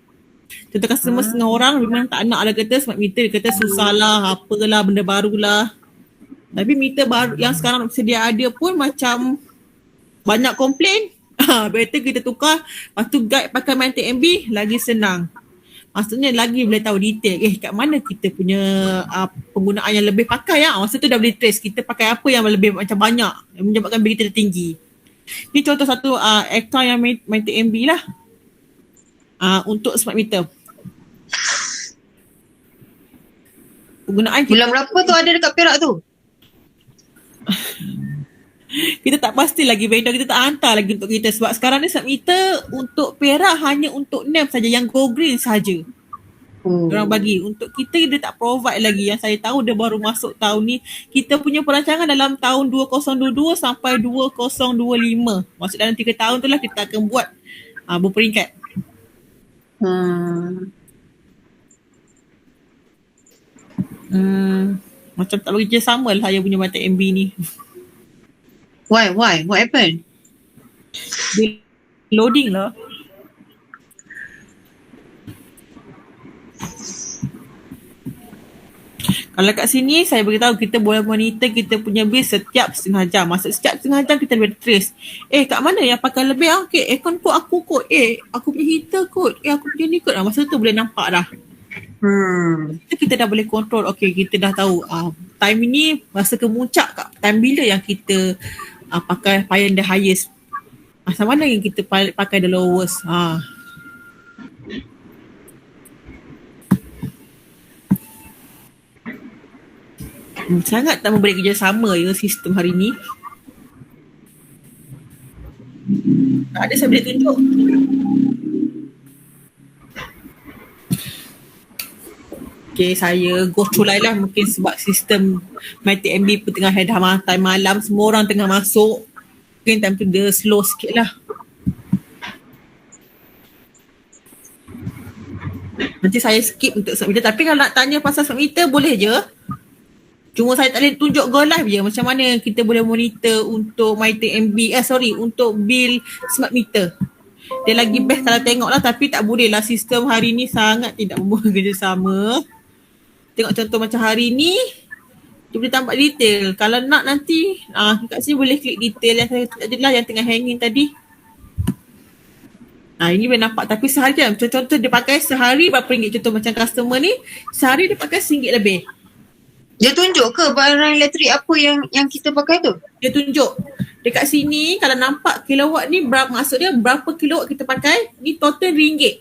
Contoh customer setengah orang memang tak nak, ada kata smart meter, dia kata susah lah, apalah, benda barulah. Tapi meter baru yang sekarang sedia ada pun macam banyak komplain. Better kita tukar. Lepas tu guide pakai MyTMB lagi senang. Maksudnya lagi boleh tahu detail. Kat mana kita punya penggunaan yang lebih pakai masa tu dah boleh trace kita pakai apa yang lebih macam banyak yang menyebabkan bil kita tertinggi. Ni contoh satu account yang MyTMB lah. Untuk smart meter. Penggunaan Bulan berapa tu ada dekat Perak tu? kita tak pasti lagi, vendor kita tak hantar lagi untuk kita sebab sekarang ni smart meter untuk Perak hanya untuk NEM saja, yang go green saja. Diorang bagi. Untuk kita dia tak provide lagi. Yang saya tahu dia baru masuk tahun ni. Kita punya perancangan dalam tahun 2022 sampai 2025. Maksud dalam 3 tahun tu lah kita akan buat berperingkat. Macam tak bagi kerjasama lah saya punya MyTMB ni. Why? What happened? Dia loading lah. Kalau kat sini saya beritahu kita boleh monitor kita punya bil setiap setengah jam. Maksud setiap setengah jam kita boleh trace. Kat mana yang pakai lebih okay, aircon kot aku kot. Aku punya heater kot. Aku punya ni kot. Masa tu boleh nampak dah. Kita dah boleh control. Okay, kita dah tahu time ini masa kemuncak kat time bila yang kita pakai yang the highest. Masa mana yang kita pakai the lowest. Sangat tak memberi kerjasama sistem hari ni. Tak ada saya boleh tunjuk. Okay, saya go through lah mungkin sebab sistem MyTMB pun tengah dah time malam, semua orang tengah masuk. Mungkin time tu dia slow sikit lah. Nanti saya skip untuk smart meter. Tapi kalau nak tanya pasal smart meter boleh je. Cuma saya tak boleh tunjuk go live je macam mana kita boleh monitor untuk MyTMB, untuk bil smart meter. Dia lagi best kalau tengok lah, tapi tak boleh lah, sistem hari ni sangat tidak membuat kerjasama. Tengok contoh macam hari ni, dia boleh tampak detail. Kalau nak nanti, kat sini boleh klik detail yang saya tunjuk lah yang tengah hanging tadi. Ini boleh nampak, tapi sehari jam. Contoh dia pakai sehari berapa ringgit, contoh macam customer ni, sehari dia pakai RM1 lebih. Dia tunjuk ke barang elektrik apa yang kita pakai tu? Dia tunjuk. Dekat sini kalau nampak kilowatt ni maksud dia berapa kilowatt kita pakai, ni total ringgit.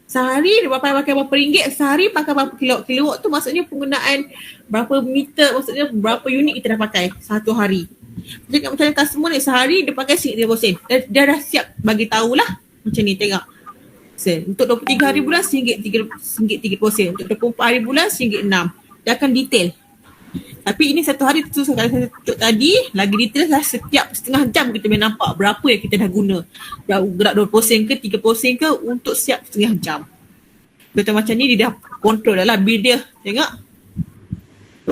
Sehari dia pakai berapa ringgit, sehari pakai berapa kilowatt. Kilowatt tu maksudnya penggunaan berapa meter, maksudnya berapa unit kita dah pakai satu hari. Jadi macam customer ni sehari dia pakai RM1.30. Dia dah siap bagi tahulah macam ni, tengok. Untuk 23 hari bulan RM1.30. Untuk 24 hari bulan RM1.06. Dia akan detail. Tapi ini satu hari tu saya tunjuk tadi, lagi detail lah, setiap setengah jam kita boleh nampak berapa yang kita dah guna. Dah gerak 20 sen ke 30 sen ke untuk setiap setengah jam. Contoh macam ni dia dah control dah lah bil dia. Tengok.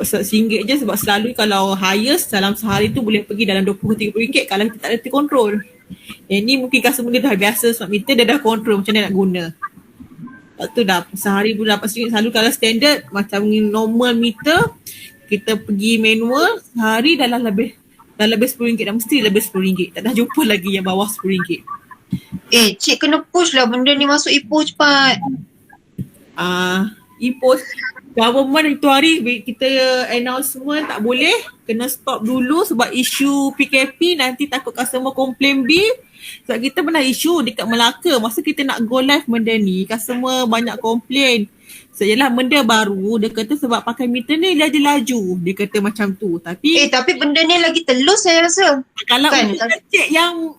RM1 je sebab selalu kalau highest dalam sehari tu boleh pergi dalam RM20-30 kalau kita tak ada terkontrol. Ni mungkin customer dia dah biasa smart meter, dia dah control macam mana nak guna. Lepas tu dah sehari pun dapat RM1. Selalu kalau standard macam normal meter, kita pergi manual, sehari dah lebih RM10, dah mesti lebih RM10. Tak dah jumpa lagi yang bawah RM10. Cik kena push lah benda ni masuk Ipoh cepat. Ipoh government itu hari kita announcement tak boleh, kena stop dulu sebab isu PKP, nanti takut customer complain bil. Sebab kita pernah isu dekat Melaka, masa kita nak go live benda ni, customer banyak komplain. Sejelah benda baru, dia kata sebab pakai meter ni laju. Dia kata macam tu. Tapi benda ni lagi telus saya rasa. Kalau untuk cik yang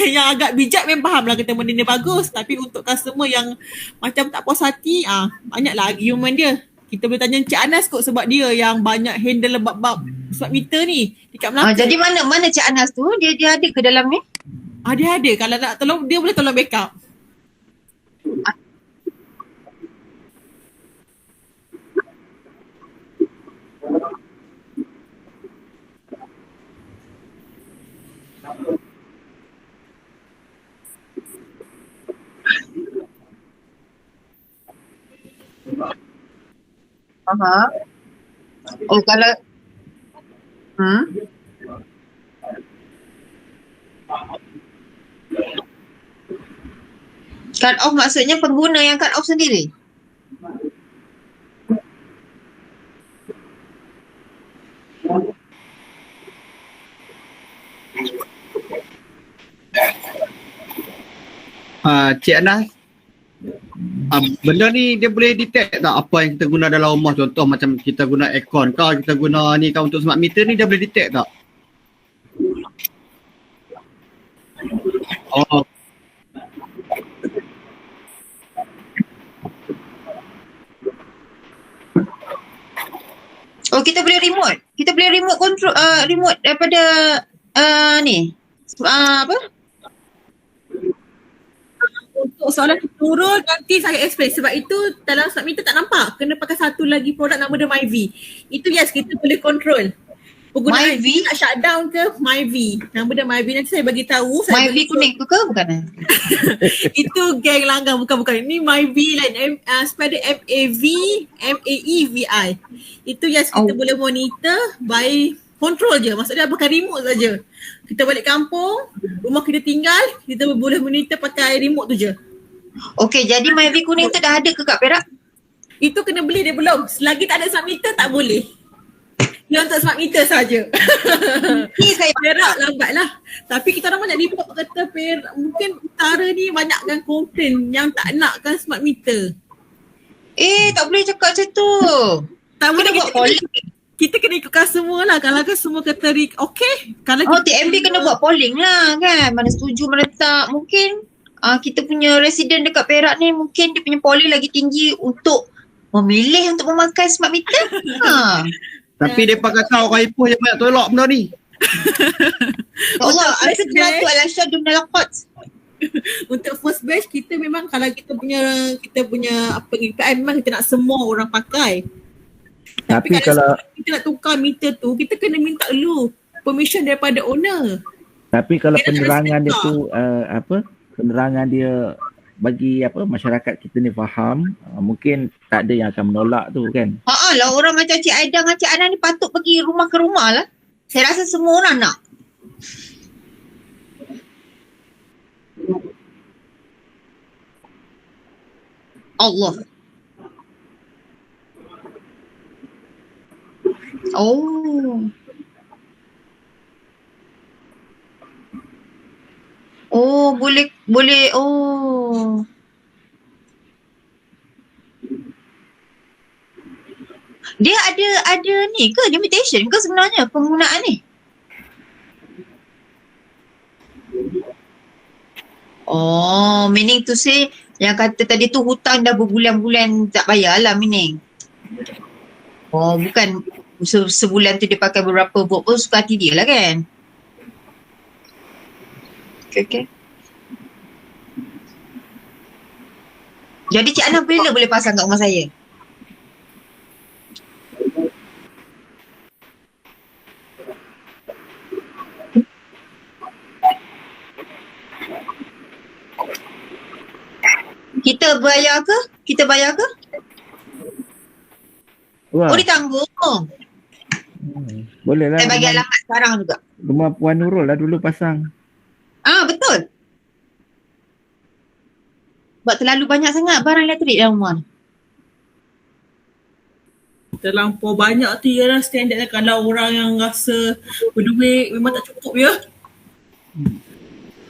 yang agak bijak memang faham lah kata benda ni bagus. Tapi untuk customer yang macam tak puas hati, banyaklah argument dia. Kita boleh tanya Cik Anas kot sebab dia yang banyak handle bab-bab smart meter ni dekat Melaka. Jadi mana Cik Anas tu? Dia ada ke dalam ni? Dia ada. Kalau nak tolong, dia boleh tolong backup. Oh, kalau Cut off maksudnya pengguna yang cut off sendiri? Cik Anas, benda ni dia boleh detect tak apa yang kita guna dalam rumah? Contoh macam kita guna aircon kah, kita guna ni kah untuk smart meter ni, dia boleh detect tak? Oh. Oh, kita boleh remote. Kita boleh remote control, remote daripada ni. Apa? Untuk soalan turun nanti saya explain. Sebab itu dalam smart meter tak nampak. Kena pakai satu lagi produk nama dia MyV. Itu yes, kita boleh control. Penggunaan MyV? nak shutdown ke MyV. Nama dia MyV, nanti saya bagi tahu. MyV kuning tu ke bukan? Itu geng langgar, bukan. Ini MyV lain. Spell dia MAEVI. Itu yes, kita boleh monitor by control je. Maksudnya pakai remote saja. Kita balik kampung, rumah kita tinggal, kita boleh monitor pakai remote tu je. Okey, jadi MyV kuning tu dah ada ke kat Perak? Itu kena beli, dia belum. Selagi tak ada smart meter tak boleh. Dia untuk smart meter saja. Ni saya Perak lambat lah. Tapi kita orang banyak report kata Perak, mungkin utara ni banyakkan komplain yang tak nakkan smart meter. tak boleh cakap macam tu. Tak boleh, buat polling. kita kena ikut customer lah. Kalau customer kata okey, kalau TMB kena buat polling lah kan. Mana setuju, mana tak. Mungkin kita punya resident dekat Perak ni mungkin dia punya polling lagi tinggi untuk memilih untuk memakai smart meter. Tapi dia pakai kau ipoh je banyak tolak benda ni. Ya Allah, al-segratu al-asyadu minal aqat. untuk first batch kita memang kalau kita punya apa KPI memang kita nak semua orang pakai. Tapi kalau kita nak tukar meter tu, kita kena minta dulu permission daripada owner. Tapi kalau Dia nak penerangan dia respect tu penerangan dia bagi masyarakat kita ni faham, mungkin tak ada yang akan menolak tu kan. Lah orang macam Cik Aida dengan Cik Ana ni patut pergi rumah ke rumah lah. Saya rasa semua orang nak. Allah. Oh. Oh, boleh. Oh. Dia ada ni ke limitation ke sebenarnya penggunaan ni? Oh, meaning to say yang kata tadi tu hutang dah berbulan-bulan tak bayar lah meaning. Oh, bukan sebulan tu dia pakai beberapa volt pun suka hati dia lah kan? Okay. Jadi Cik Ana bila boleh pasang kat rumah saya? Kita bayar ke? Wah, Oh, ditanggung. boleh lah. Saya bagi alamat sekarang juga. Rumah Puan Nurul lah dulu pasang. Betul. Sebab terlalu banyak sangat barang elektrik dalam rumah ni. Terlampau banyak tu ialah standard lah. Kalau orang yang rasa berduit memang tak cukup ya.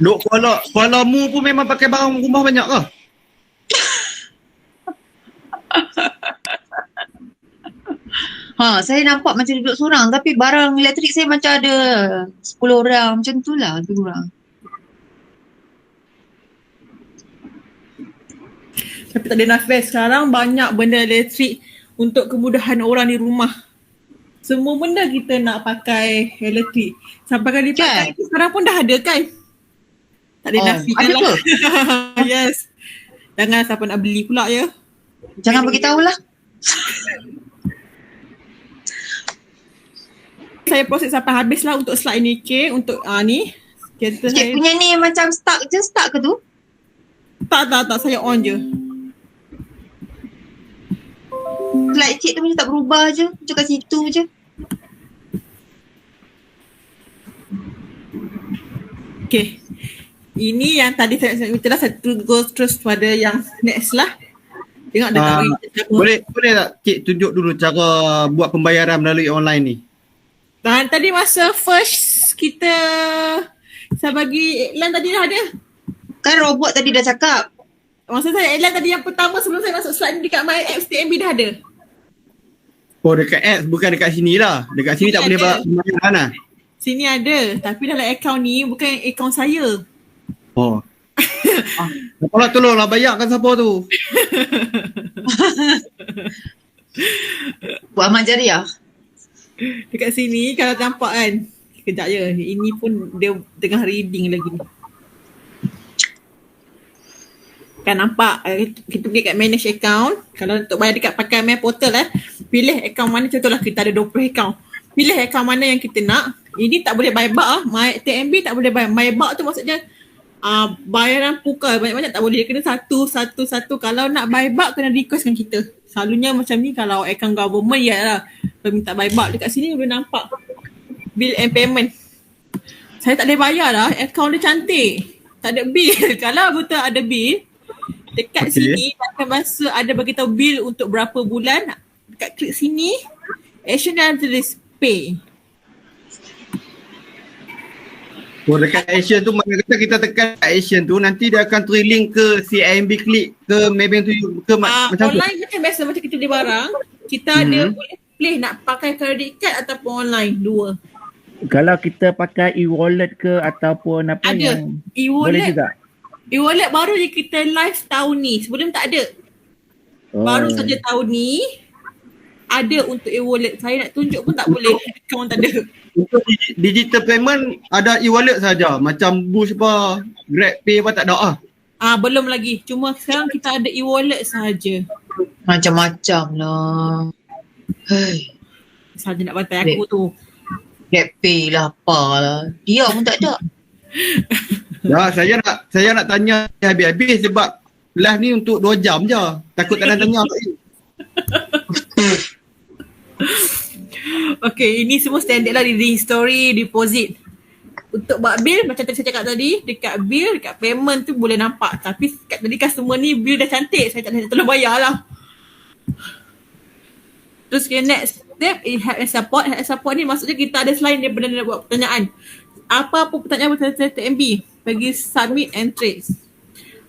Duk Kuala Mu pun memang pakai barang rumah banyak ke? Saya nampak macam duduk seorang tapi barang elektrik saya macam ada 10 orang macam tu lah lebih kurang. Tapi tak ada nafas. Sekarang banyak benda elektrik untuk kemudahan orang di rumah. Semua benda kita nak pakai elektrik. Sampai kali pakai sekarang pun dah ada kan? Tak ada nafikan ada lah. ke? Yes. Jangan siapa nak beli pula ya. Jangan beritahu lah. Saya proses sampai habis lah untuk slide ni untuk ni. Kereta Cik saya punya ni macam stuck ke tu? tak saya on je. Slide cik tu macam tak berubah je. Macam kat situ je. Okay. Ini yang tadi saya minta saya go terus pada yang next lah. Tengok dia tak bagi kita apa. Boleh tak Cik tunjuk dulu cara buat pembayaran melalui online ni? Dan tadi masa first kita saya bagi iklan tadi dah ada. Kan robot tadi dah cakap. Masa saya iklan tadi yang pertama sebelum saya masuk slide ni dekat My Apps TMB dah ada. Oh, dekat apps, bukan dekat sini lah. Dekat sini Sini tak boleh ada. pembayaran lah. Sini ada. Tapi dalam akaun ni bukan akaun saya. Oh. Kalau tolonglah bayarkan siapa tu. Buat amal jariah. Dekat sini kalau nampak kan. Kejap je. Ini pun dia tengah reading lagi ni. Kan nampak kita pergi kat manage account. Kalau untuk bayar dekat pakai My Portal pilih account mana, contohlah kita ada 20 account. Pilih account mana yang kita nak. Ini tak boleh buy bulk My TMB tak boleh buy. My bulk tu maksudnya bayaran pukal banyak-banyak tak boleh. Dia kena satu. Kalau nak buy bulk kena requestkan kita. Selalunya macam ni kalau account government lah. Kalau minta buy bulk dekat sini boleh nampak bill and payment. Saya tak boleh bayar lah. Account dia cantik. Tak ada bill. Kalau betul ada bill, dekat sini akan masa ada bagi tahu bill untuk berapa bulan. Dekat klik sini, action dan tulis pay. Oh, dekat action tu mana kata kita tekan action tu nanti dia akan terlink ke CIMB Click ke Maybank to You ke macam tu. Online macam biasa macam kita beli barang, kita ada boleh pilih nak pakai credit card ataupun online, dua. Kalau kita pakai e-wallet ke ataupun apa Ada. yang E-wallet. boleh juga. E-wallet baru je kita live tahun ni. Sebelum tak ada. Baru saja tahun ni ada untuk e-wallet. Saya nak tunjuk pun tak boleh. Akaun tak ada. Untuk digital payment ada e-wallet saja. Macam Boost apa, GrabPay apa tak ada Belum lagi. Cuma sekarang kita ada e-wallet saja. Macam-macam lah. Hei, Saja nak bantai aku tu. GrabPay lah apalah. Dia pun tak ada. Ya, saya nak tanya habis-habis sebab live ni untuk 2 jam je. Takut tak ada tanya lagi. Okay, ini semua standard lah, reading story, deposit. Untuk buat bill, macam tadi saya cakap tadi, dekat bill, dekat payment tu boleh nampak. Tapi kat tadi customer ni bill dah cantik, saya tak boleh tolong bayar lah. Terus next step, help and support. Help and support ni maksudnya kita ada selain daripada nak buat pertanyaan. Apa-apa pertanyaan pasal TMB, bagi submit and trace.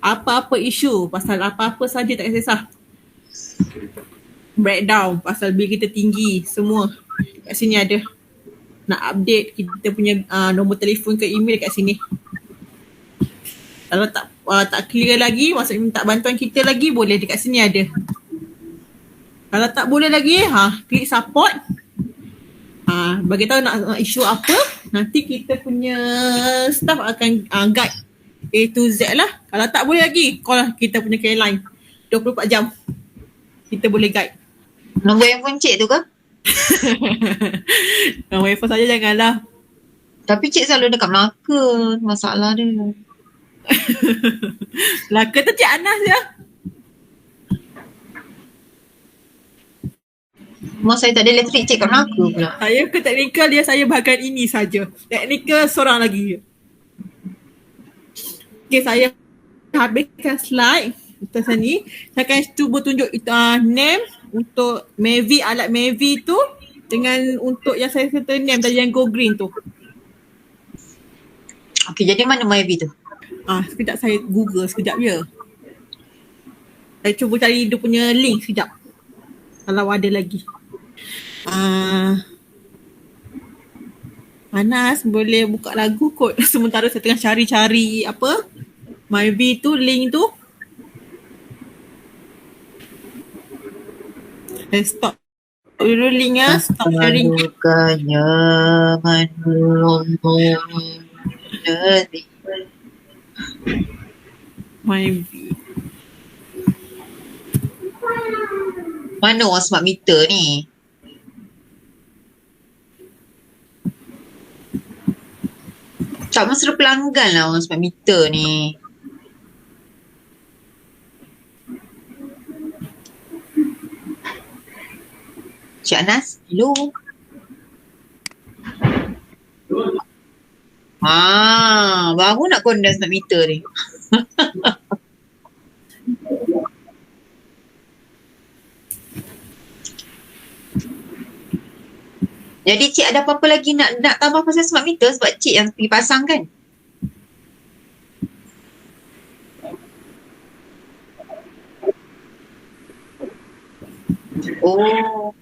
Apa-apa isu, pasal apa-apa saja tak kisah. Breakdown, pasal bil kita tinggi, semua. Kat sini ada. Nak update kita punya nombor telefon ke email kat sini. Kalau tak clear lagi, maksudnya minta bantuan kita lagi, boleh dekat sini ada. Kalau tak boleh lagi, klik support. Bagi tahu nak isu apa, nanti kita punya staff akan guide A to Z lah. Kalau tak boleh lagi, call lah kita punya care line 24 jam. Kita boleh guide. Nombor handphone cik tu ke? Nombor handphone saja janganlah. Tapi cik selalu dekat Melaka. Masalah dia. Laka tu Cik Anas je. Mak saya tak ada elektrik cik kat Melaka pula. Saya ke teknikal dia, saya bahagian ini saja. Teknikal seorang lagi. Okay, saya habiskan slide atas ni. Saya akan cuba tunjuk name untuk Mavi, alat Mavi tu dengan untuk yang saya kata name tadi yang go green tu. Okey, jadi mana Mavi tu? Sekejap saya Google sekejap je. Saya cuba cari dia punya link sekejap. Kalau ada lagi. Anas boleh buka lagu kot. Sementara saya tengah cari-cari apa Mavi tu, link tu. Stop dulu link stop sharing. Bukannya Mavi. mana orang smart meter ni? Tak mesra pelanggan lah orang smart meter ni. Cik Anas, hello. Baru nak condense smart meter ni. Jadi cik ada apa-apa lagi nak tambah pasal smart meter sebab cik yang pergi pasang kan? Oh,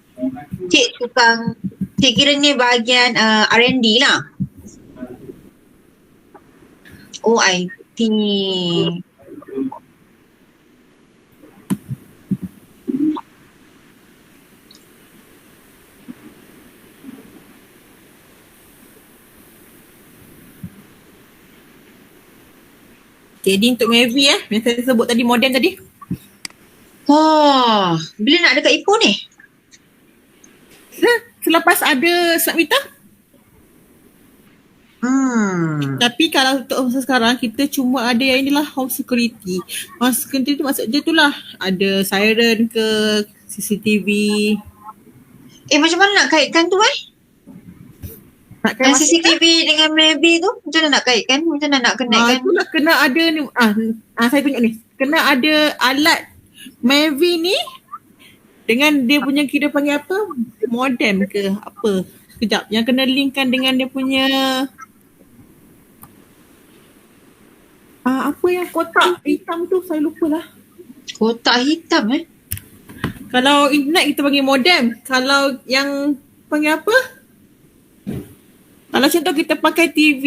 cik kira ni bahagian R&D lah. Oh, IT. Jadi untuk Mavi yang saya sebut tadi, modem tadi. Oh, bila nak dekat Ipoh ni? Selepas ada smart meter. Tapi kalau untuk masa sekarang kita cuma ada yang inilah home security. Home security tu maksud dia tu lah ada siren ke, CCTV. Macam mana nak kaitkan tu Nak Yang CCTV dengan Mavi tu macam mana nak kaitkan? Macam mana nak connectkan? Itulah kena ada ni. Saya tunjuk ni. Kena ada alat Mavi ni dengan dia punya kira panggil apa? Modem ke apa? Sekejap. Yang kena linkkan dengan dia punya apa yang kotak hitam tu saya lupa lah. Kotak hitam Kalau internet kita panggil modem. Kalau yang panggil apa? Kalau contoh kita pakai TV,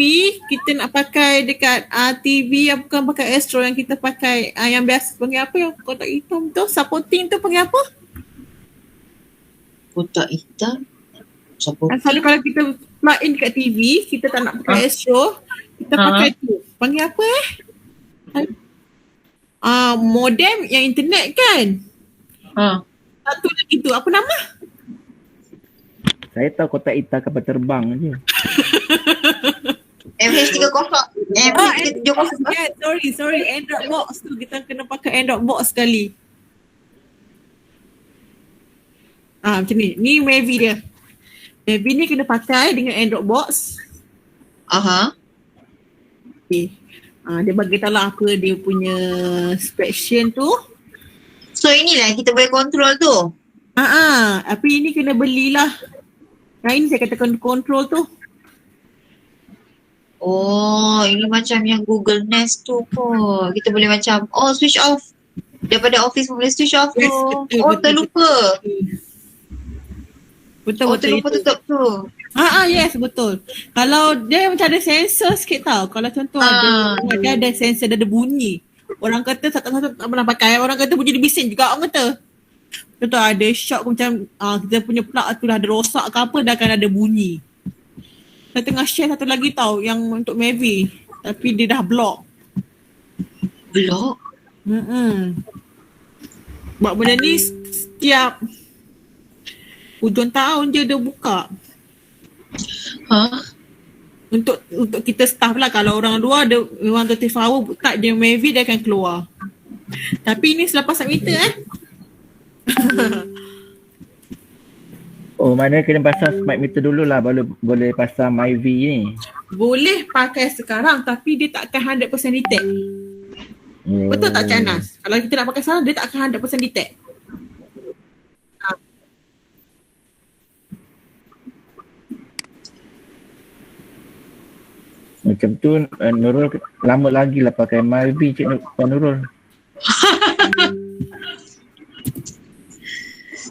kita nak pakai dekat TV yang bukan pakai Astro, yang kita pakai yang biasa panggil apa yang kotak hitam tu, supporting tu panggil apa? Kotak hitam? Supporting? Selalu kalau kita plug in dekat TV, kita tak nak pakai Astro, kita pakai tu. Panggil apa modem yang internet kan? Satu lagi tu, apa nama? Saya tahu kotak hitam kapal terbang je. MH30. Sorry, Android box tu. Kita kena pakai Android box sekali. Macam ni. Ni Mavi dia. Mavi ni kena pakai dengan Android box. Okay. Dia bagi tahu lah apa dia punya specification tu. So inilah kita boleh control tu. Tapi ini kena belilah. Ini saya katakan control tu. Oh, ini macam yang Google Nest tu kot. Kita boleh macam, switch off. Daripada office boleh switch off tu. Betul, terlupa. Betul. Terlupa tutup tu. Yes, betul. Kalau dia macam ada sensor sikit tau. Kalau contoh dia ada sensor, dia ada bunyi. Orang kata satu-satu tak pernah pakai. Orang kata bunyi dia bising juga orang kata. Contoh ada shock macam kita punya plug tu dah ada rosak ke apa, dah akan ada bunyi. Saya tengah share satu lagi tau yang untuk Mavi. Tapi dia dah block. Block? Buat benda ni setiap hujung tahun je dia buka. Untuk kita staff lah. Kalau orang luar dia memang 24 hour buka dia Mavi, dia akan keluar. Tapi ni selepas submitter Mana kena pasang smart meter dulu lah baru boleh pasang Mavi ni. Boleh pakai sekarang tapi dia tak akan 100% detect. Betul tak Cik Anas? Kalau kita nak pakai sekarang dia tak akan 100% detect. Macam tu Nurul lama lagi lah pakai Mavi Cik Nurul.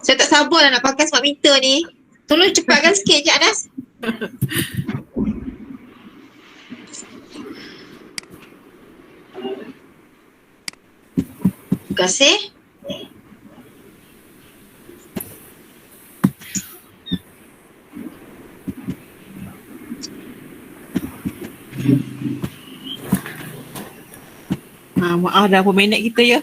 Saya tak sabar lah nak pakai smart meter ni. Tolong cepatkan sikit Cik Anas. Terima kasih. Maaf dah berapa minit kita ya.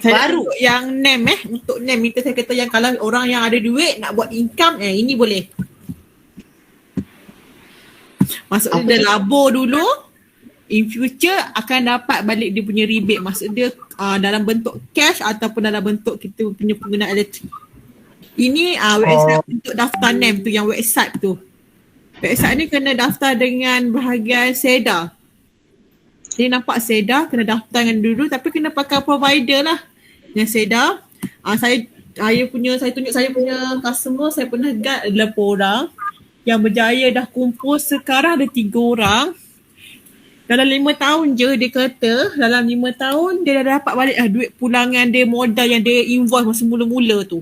Baru yang NAM untuk NAM itu saya kata yang kalau orang yang ada duit nak buat income ini boleh. Maksudnya dia labur dulu. in future akan dapat balik dia punya rebate. Maksud dia dalam bentuk cash ataupun dalam bentuk kita punya penggunaan elektrik. Ini website untuk daftar NEM tu, yang website tu. Website ni kena daftar dengan bahagian SEDA. Dia nampak SEDA, kena daftar dengan dulu tapi kena pakai provider lah. Yang SEDA, saya tunjuk saya punya customer, saya pernah guide ada 8 orang. Yang berjaya dah kumpul sekarang ada 3 orang. Dalam 5 tahun je dia kata, dalam 5 tahun dia dah dapat balik duit pulangan dia, modal yang dia invoice masa mula-mula tu.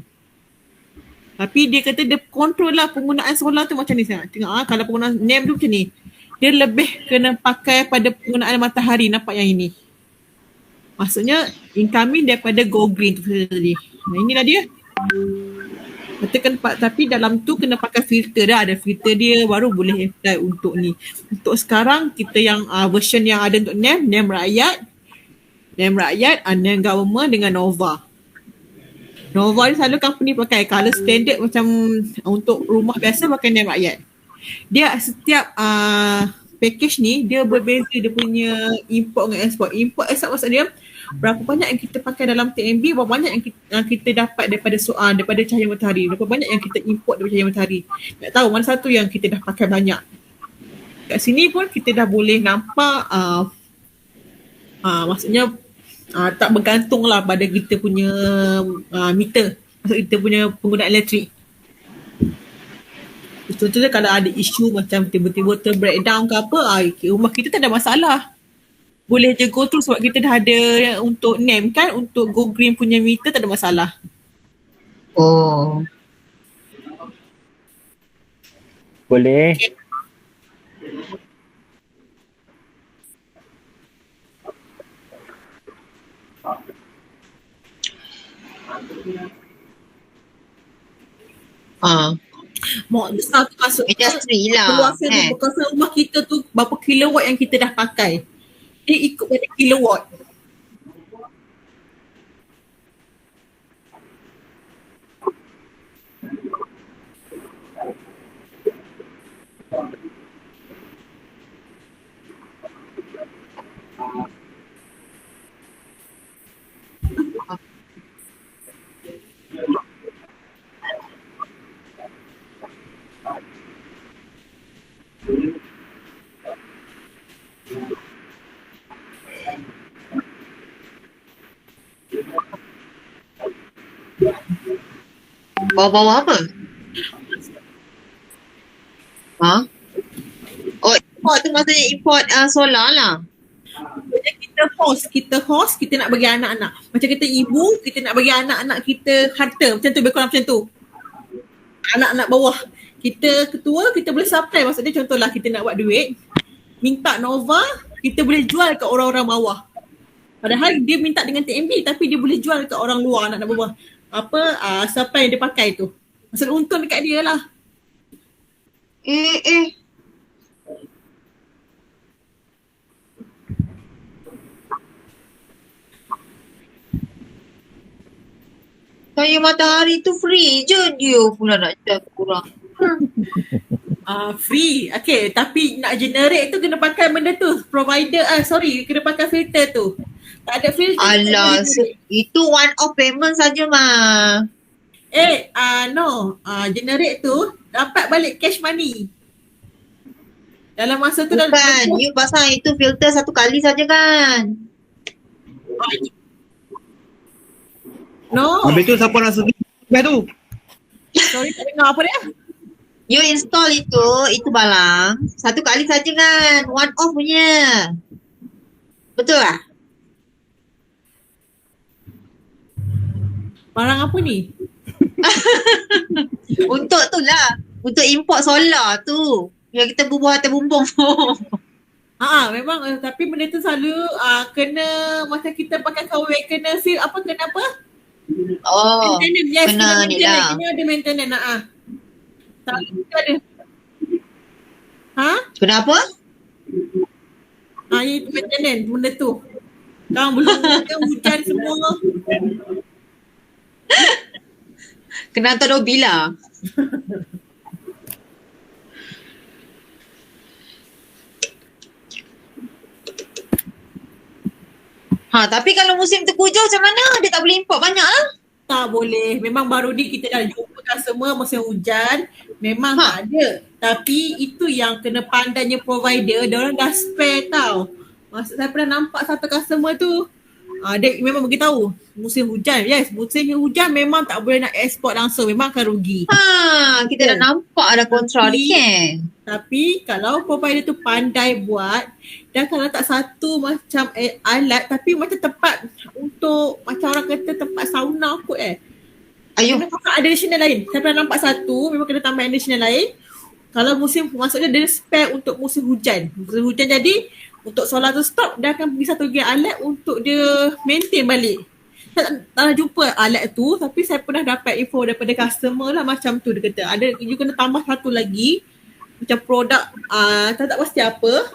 Tapi dia kata dia kontrol lah penggunaan solar tu macam ni. Tengok kalau penggunaan NEM tu macam ni. Dia lebih kena pakai pada penggunaan matahari, nampak yang ini. Maksudnya incoming daripada Go Green tu tadi. Nah inilah dia. Tapi dalam tu kena pakai filter dah. Ada filter dia baru boleh apply untuk ni. Untuk sekarang kita yang version yang ada untuk NEM, NEM Rakyat, NEM Government dengan Nova. Nova ni selalu company pakai. Kalau standard macam untuk rumah biasa pakai NEM Rakyat. Dia setiap package ni dia berbeza dia punya import dengan export. Import export maksud dia berapa banyak yang kita pakai dalam TMB, berapa banyak yang kita dapat daripada daripada cahaya matahari, berapa banyak yang kita import daripada cahaya matahari. Nak tahu mana satu yang kita dah pakai banyak. Kat sini pun kita dah boleh nampak maksudnya tak bergantung lah pada kita punya meter, maksud kita punya penggunaan elektrik. Contohnya kalau ada isu macam tiba-tiba breakdown ke apa, rumah kita tak ada masalah. Boleh je go through sebab kita dah ada untuk NEM kan, untuk Go Green punya meter tak ada masalah. Oh. Boleh. Mak besar tu masuk Industri lah. Berkuasa rumah kita tu berapa kilowatt yang kita dah pakai. Dia ikut pada kilowatt. Bawa-bawa apa? Oh, import tu maksudnya import solar lah. Kita host, kita nak bagi anak-anak. Macam kita ibu, kita nak bagi anak-anak kita harta. Macam tu, lebih kurang macam tu. Anak-anak bawah. Kita ketua, kita boleh supply. Maksudnya contohlah kita nak buat duit, minta Nova, kita boleh jual ke orang-orang bawah. Padahal dia minta dengan TMB tapi dia boleh jual ke orang luar, anak-anak bawah. Siapa yang dia pakai tu. Maksud untung dekat dia lah. Cahaya matahari tu free je, dia pula nak jual kurang. Free. Okay, tapi nak generate tu kena pakai benda tu. Provider, kena pakai filter tu. Tak ada filter. Alah, itu one off payment saja mah. No. Generate tu dapat balik cash money. Dalam masa tu bukan, you pasang itu filter satu kali saja kan. No. Habis tu siapa nak servis tu? Sorry, tak dengar apa dia. You install itu balang satu kali saja kan, one off punya. Betul lah? Barang apa ni? Untuk tu lah, untuk import solar tu yang kita bubuh atas bumbung tu. Memang tapi benda tu selalu kena macam kita pakai kawin, kena seal apa, kena apa? Maintenance, yes, kena ni lah. Kena ada maintenance. Selalu kita ada. Kenapa? Itu maintenance benda tu. Sekarang belum hujan semua. Kena hantar Nobila. Tapi kalau musim tengkujuh macam mana? Dia tak boleh import banyak lah. Tak boleh. Memang baru ni kita dah jumpa customer musim hujan. Memang Ha. tak ada. Tapi itu yang kena pandainya provider. Dia orang dah spare tau. Maksud saya pernah nampak satu customer tu. Dia memang beritahu musim hujan. Yes, musim hujan memang tak boleh nak ekspor langsung. Memang akan rugi. Kita dah nampak ada kontra Tapi- ni kan. Tapi kalau provider tu pandai buat dan kalau tak satu macam alat tapi macam tempat untuk macam orang kata tempat sauna kot Ayuh. Kena pakai additional lain. Saya pernah nampak satu memang kena tambah additional lain. Kalau musim maksudnya dia spare untuk musim hujan. Musim hujan jadi untuk solar tu stop dia akan pergi satu gear alat untuk dia maintain balik. Saya tak jumpa alat tu tapi saya pernah dapat info daripada customer lah macam tu dia kata. Ada you kena tambah satu lagi macam produk saya tak pasti apa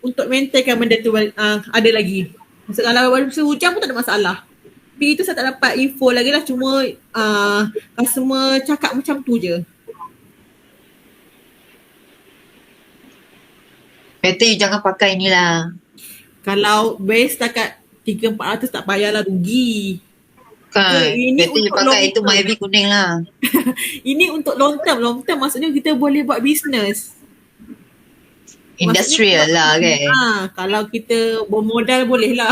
untuk maintainkan benda tu ada lagi. Maksud kalau musim hujan pun tak ada masalah. Tapi itu saya tak dapat info lagi lah cuma customer cakap macam tu je. Better you jangan pakai ni lah. Kalau base setakat 3-400 tak payahlah rugi. Kan. Ini Better you untuk pakai long itu term. Myvi kuning lah. Ini untuk long term. Long term maksudnya kita boleh buat bisnes. Industrial lah kan. Kalau kita bermodal boleh lah.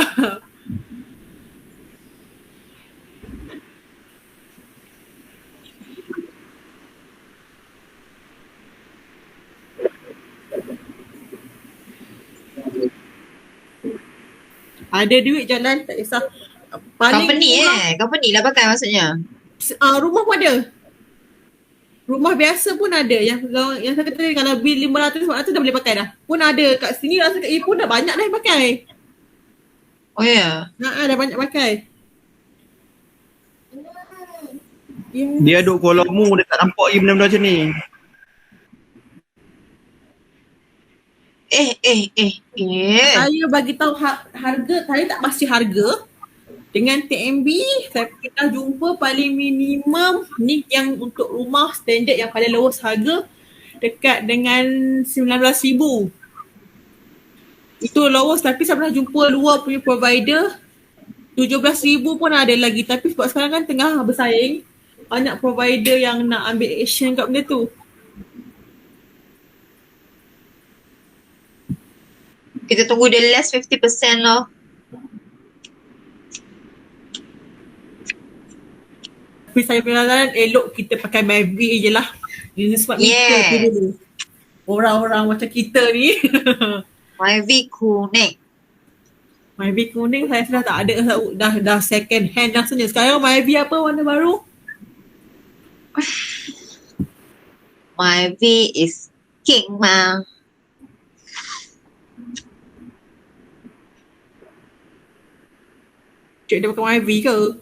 Ada duit jalan tak kisah. Company murah, Company lah pakai maksudnya. rumah pun ada. Rumah biasa pun ada. Yang saya kata tadi, kalau bil 500-400 dah boleh pakai dah. Pun ada kat sini rasa kat pun dah banyak dah yang pakai. Oh ya. Dah banyak pakai. Ya. Dia duduk Kuala Lumpur, dia tak nampak lagi benda-benda macam ni. Saya bagi tahu harga, saya tak pasti harga. Dengan TMB, saya pernah jumpa paling minimum ni yang untuk rumah standard yang paling lowest harga dekat dengan 19,000. Itu lowest tapi saya pernah jumpa luar punya provider 17,000 pun ada lagi tapi sebab sekarang kan tengah bersaing banyak provider yang nak ambil action kat benda tu. Kita tunggu dia less 50% lah. Tapi saya pernah elok kita pakai Myvi je lah. Ini sebab meter tu dulu. Orang-orang macam kita ni. Myvi kuning. Myvi kuning saya sudah tak ada dah second hand dah sebenarnya. Sekarang Myvi apa warna baru? Myvi is king ma. Cik dia pakai Myvi ke?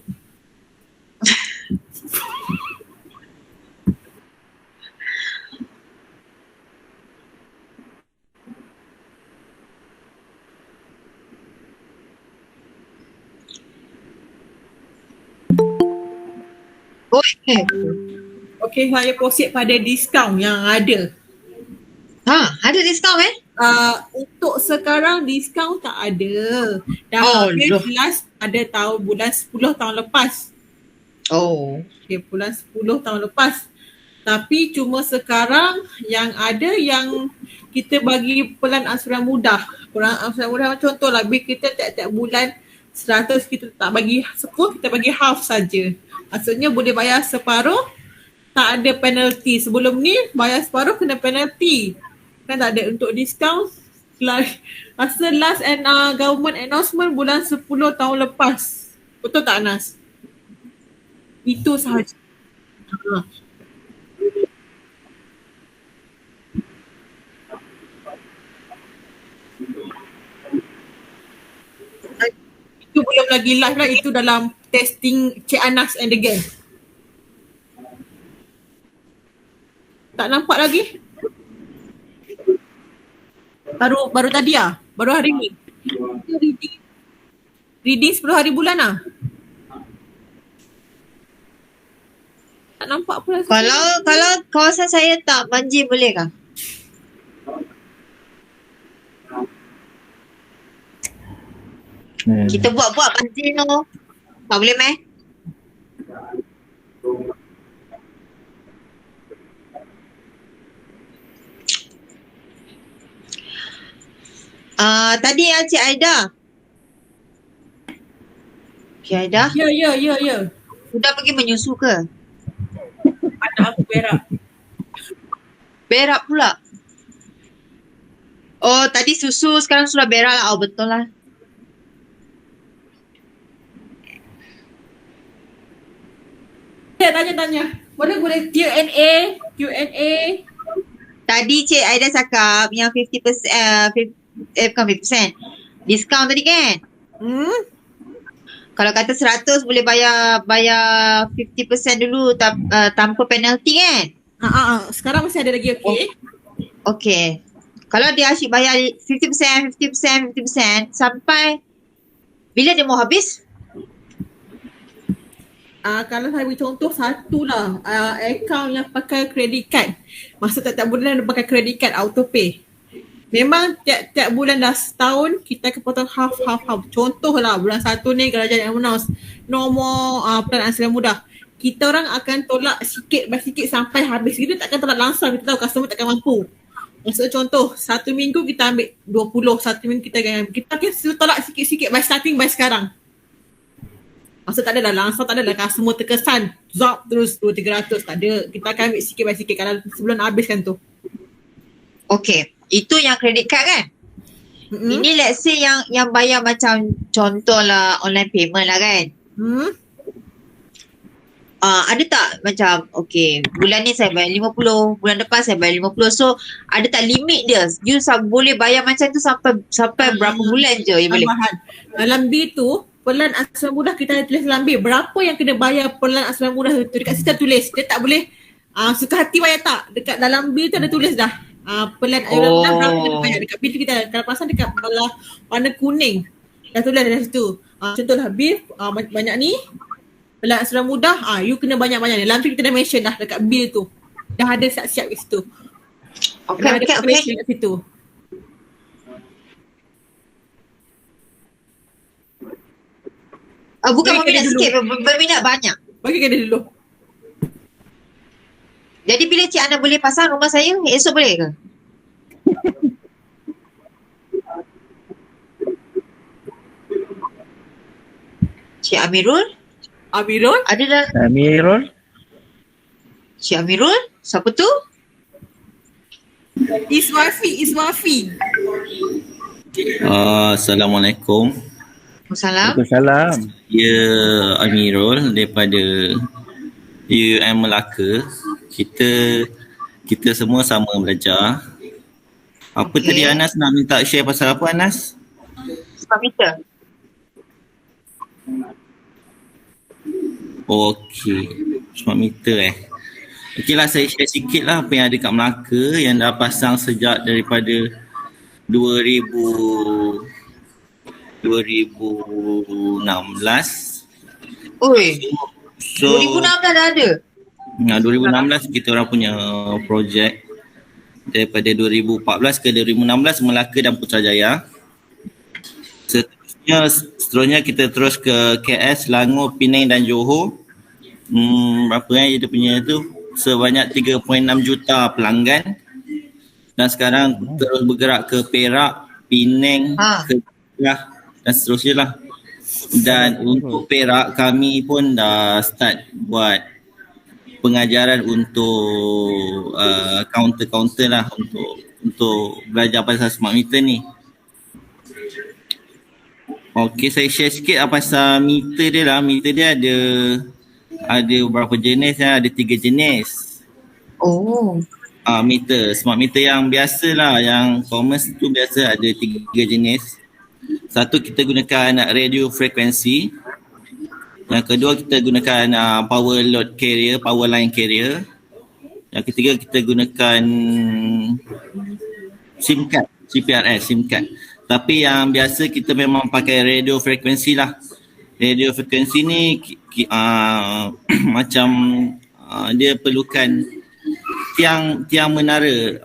Okey, saya proceed pada diskaun yang ada. Ada diskaun Untuk sekarang diskaun tak ada. Dah habis last pada bulan 10 tahun lepas. Okay, bulan 10 tahun lepas. Tapi cuma sekarang yang ada yang kita bagi pelan ansuran mudah. Pelan ansuran mudah contohlah bil kita tiap-tiap bulan 100 kita tak bagi 10, kita bagi half saja. Maksudnya boleh bayar separuh, tak ada penalty. Sebelum ni bayar separuh kena penalty. Kan tak ada untuk diskaun. Rasa last government announcement bulan 10 tahun lepas. Betul tak Anas? Itu sahaja. Itu belum lagi live lah. Itu dalam testing Cik Anas and the gang. Tak nampak lagi? Baru tadi baru hari ni. Reading 10 hari bulan tak nampak pula. Kalau kawasan saya tak banjir boleh kah? Kita buat-buat banjir tu. Tak boleh meh? Tadi Cik Aida. Cik Aida, Ya. sudah pergi menyusu ke? Anak aku berak. Berak pula. Oh, tadi susu, sekarang sudah berak lah. Oh, betul lah. Tanya. Boleh Q&A. Tadi Cik Aida cakap yang 50%, bukan 50%. Diskaun tadi kan? Kalau kata 100 boleh bayar 50% dulu tanpa penalti kan? Sekarang masih ada lagi, okey? Okay. Kalau dia asyik bayar 50% sampai bila dia mau habis? Kalau saya beri contoh satu lah, account yang pakai credit card. Masa tiap bulan dia pakai credit card auto pay. Memang tiap bulan dah setahun kita akan potong half. Contoh lah bulan 1 ni kerajaan yang announce no more plan Ansela Mudah. Kita orang akan tolak sikit by sikit sampai habis. Kita takkan tolak langsung, kita tahu customer takkan mampu. Maksud contoh, 1 minggu kita ambil 20, 1 minggu kita akan tolak sikit-sikit starting by sekarang. Maksud tak adalah langsung, tak adalah customer terkesan zop terus 200-300, tak ada. Kita akan ambil sikit by sikit kalau sebelum habiskan tu. Okay. Itu yang credit card kan? Ini let's say yang bayar macam contoh lah online payment lah kan? Ada tak macam okay, bulan ni saya bayar 50, bulan depan saya bayar 50. So ada tak limit dia? You boleh bayar macam tu sampai berapa bulan je you boleh? Dalam bil tu, pelan Ansela Mudah kita ada tulis dalam bil. Berapa yang kena bayar pelan Ansela Mudah tu? Dekat situ tulis. Dia tak boleh suka hati bayar tak. Dekat dalam bil tu ada tulis dah. Pelan Ansela Mudah berapa kena bayar. Dekat bil tu kita kalau pasang dekat belah warna kuning. Dah tulis dari situ. Contohlah bil banyak ni. Pelan Ansela Mudah, you kena banyak-banyak ni. Dalam tu kita dah mention dah dekat bil tu. Dah ada siap-siap kat situ. Dah ada calculation kat situ. Bukan berminat sikit, berminat banyak. Bagi dia dulu. Jadi bila Cik Ana boleh pasang rumah saya, esok boleh ke? Cik Amirul? Ada dah. Amirul? Cik Amirul? Siapa tu? Iswafi. Assalamualaikum. Waalaikumsalam. Waalaikumsalam. Amirul daripada UM Melaka. Kita semua sama belajar. Apa tadi Anas nak minta share pasal apa Anas? Smart meter. Okey. Smart meter Okeylah, saya share sikit lah apa yang ada kat Melaka yang dah pasang sejak daripada 2016. Oi. So, 2016 dah ada? 2016 kita orang punya projek. Daripada 2014 ke 2016 Melaka dan Putrajaya. Seterusnya kita terus ke KS, Selangor, Penang dan Johor. Berapa dia punya tu? Sebanyak 3.6 juta pelanggan. Dan sekarang terus bergerak ke Perak, Penang, ke Kedah dan seterusnya lah. Dan untuk Perak kami pun dah start buat pengajaran untuk counter-counter lah untuk belajar pasal smart meter ni. Okey, saya share sikit pasal meter dia lah. Meter dia ada beberapa jenis ada 3 jenis. Meter, smart meter yang biasa lah, yang commerce tu biasa ada 3 jenis. Satu kita gunakan radio frekuensi. Yang kedua kita gunakan power load carrier, power line carrier. Yang ketiga kita gunakan SIM card, CPRS SIM card. Tapi yang biasa kita memang pakai radio frekuensi lah. Radio frekuensi ni macam dia perlukan tiang menara,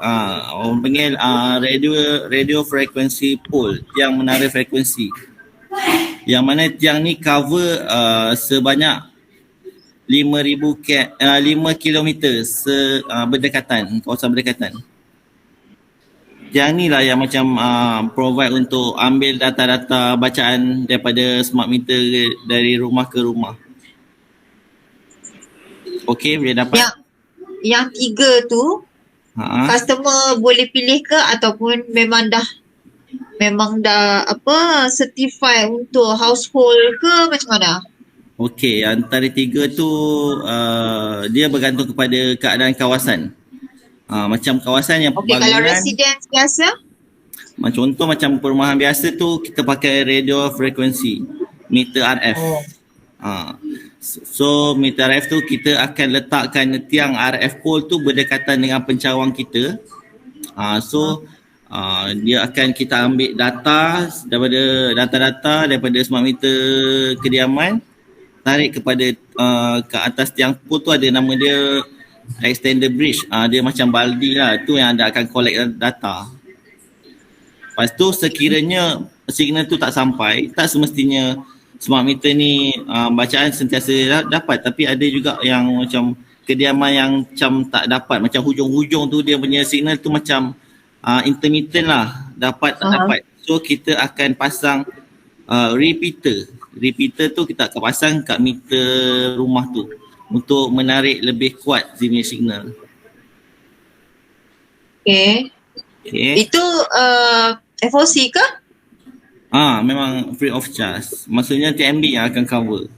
orang panggil radio frekuensi pole, tiang menara frekuensi. Yang mana tiang ni cover sebanyak 5 kilometer berdekatan, kawasan berdekatan. Tiang ni lah yang macam provide untuk ambil data-data bacaan daripada smart meter dari rumah ke rumah. Okey, boleh dapat? Yang 3 tu customer boleh pilih ke ataupun memang dah certify untuk household ke macam mana? Okey, antara 3 tu dia bergantung kepada keadaan kawasan. Macam kawasan yang Okey, kalau residence biasa? Contoh macam perumahan biasa tu kita pakai radio frequency, meter RF. So meter RF tu kita akan letakkan tiang RF pole tu berdekatan dengan pencawang kita. Dia akan kita ambil data daripada smart meter kediaman, tarik kepada ke atas tiang pole tu, ada nama dia extender bridge. Dia macam baldi lah, tu yang anda akan collect data. Lepas tu sekiranya signal tu tak sampai, tak semestinya smart meter ni bacaan sentiasa dapat, tapi ada juga yang macam kediaman yang macam tak dapat, macam hujung-hujung tu dia punya signal tu macam intermittent lah, dapat tak dapat. So kita akan pasang repeater tu kita akan pasang kat meter rumah tu untuk menarik lebih kuat signal. Okay. Itu FOC ke? Memang free of charge. Maksudnya TMB yang akan cover.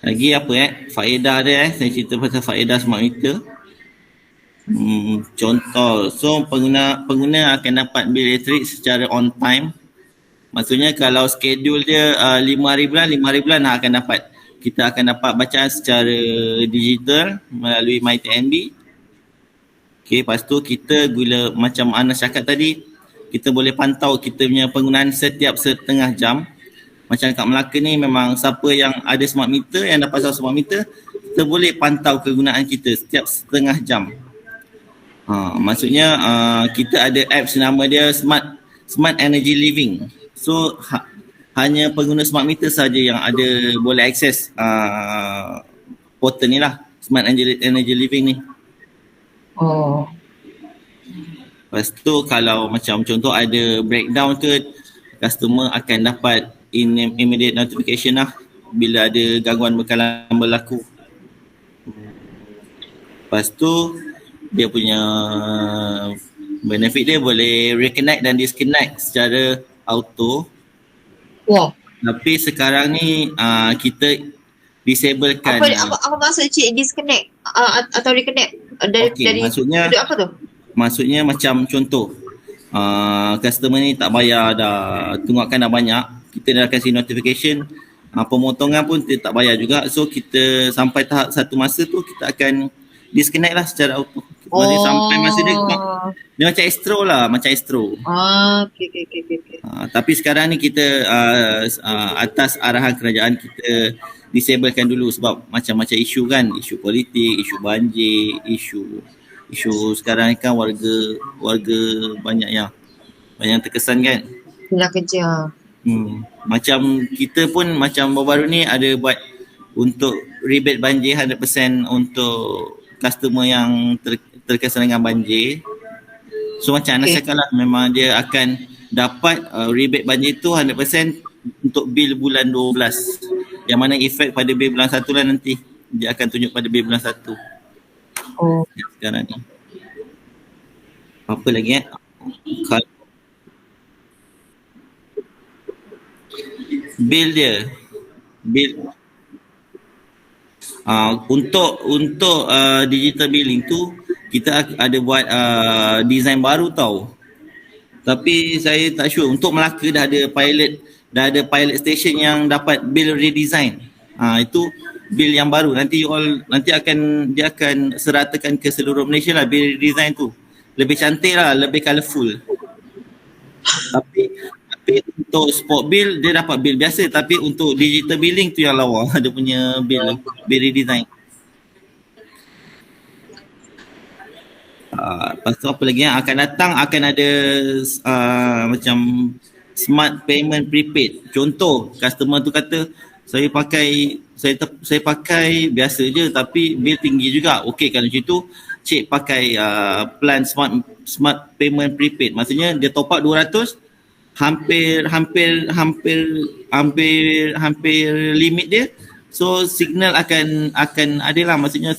Lagi apa faedah dia saya cerita pasal faedah smart meter. Contoh, so pengguna akan dapat bil elektrik secara on time. Maksudnya kalau schedule dia 5 hari bulan akan dapat. Kita akan dapat bacaan secara digital melalui MyTNB. Okay, lepas tu kita guna macam Anas cakap tadi, kita boleh pantau kita punya penggunaan setiap setengah jam. Macam kat Melaka ni memang siapa yang ada smart meter, yang dah pasang smart meter, kita boleh pantau kegunaan kita setiap setengah jam. Maksudnya kita ada apps nama dia Smart Energy Living. So hanya pengguna smart meter saja yang ada boleh akses portal ni lah, Smart Energy Living ni. Lepas tu kalau macam contoh ada breakdown tu, customer akan dapat immediate notification lah bila ada gangguan bekalan berlaku. Lepas tu dia punya benefit dia boleh reconnect dan disconnect secara auto. Tapi sekarang ni kita disablekan. Apa maksud cik disconnect atau reconnect dari maksudnya apa tu? Maksudnya macam contoh customer ni tak bayar dah, tunggakan dah banyak, kita dah kasih notification, pemotongan pun dia tak bayar juga. So kita sampai tahap satu masa tu kita akan disconnect lah secara auto. Sampai masa dia macam Astro lah, macam Astro. Okay. Tapi sekarang ni kita atas arahan kerajaan kita disablekan dulu sebab macam-macam isu kan, isu politik, isu banjir, isu sekarang ni kan warga banyak yang terkesan kan. Bila kerja. Macam kita pun macam baru-baru ni ada buat untuk rebate banjir 100% untuk customer yang terkesan dengan banjir. So macam Anas cakap lah, memang dia akan dapat rebate banjir tu 100% untuk bil bulan 12. Yang mana efek pada bil bulan 1 lah nanti. Dia akan tunjuk pada bil bulan 1. Sekarang ni. Apa lagi bil dia. Untuk digital billing tu kita ada buat design baru tau. Tapi saya tak sure, untuk Melaka dah ada pilot station yang dapat bill redesign. Itu bill yang baru, nanti dia akan seratakan ke seluruh Malaysia lah bill redesign tu. Lebih cantik lah, lebih colourful. Tapi untuk sport bill dia dapat bill biasa, tapi untuk digital billing tu yang lawa, dia punya bill redesign. Lepas tu apa lagi yang akan datang, akan ada macam smart payment prepaid. Contoh, customer tu kata saya pakai biasa je tapi bil tinggi juga. Okey, kalau macam tu cik pakai plan smart payment prepaid. Maksudnya dia top up 200, hampir limit dia. So signal akan adalah, maksudnya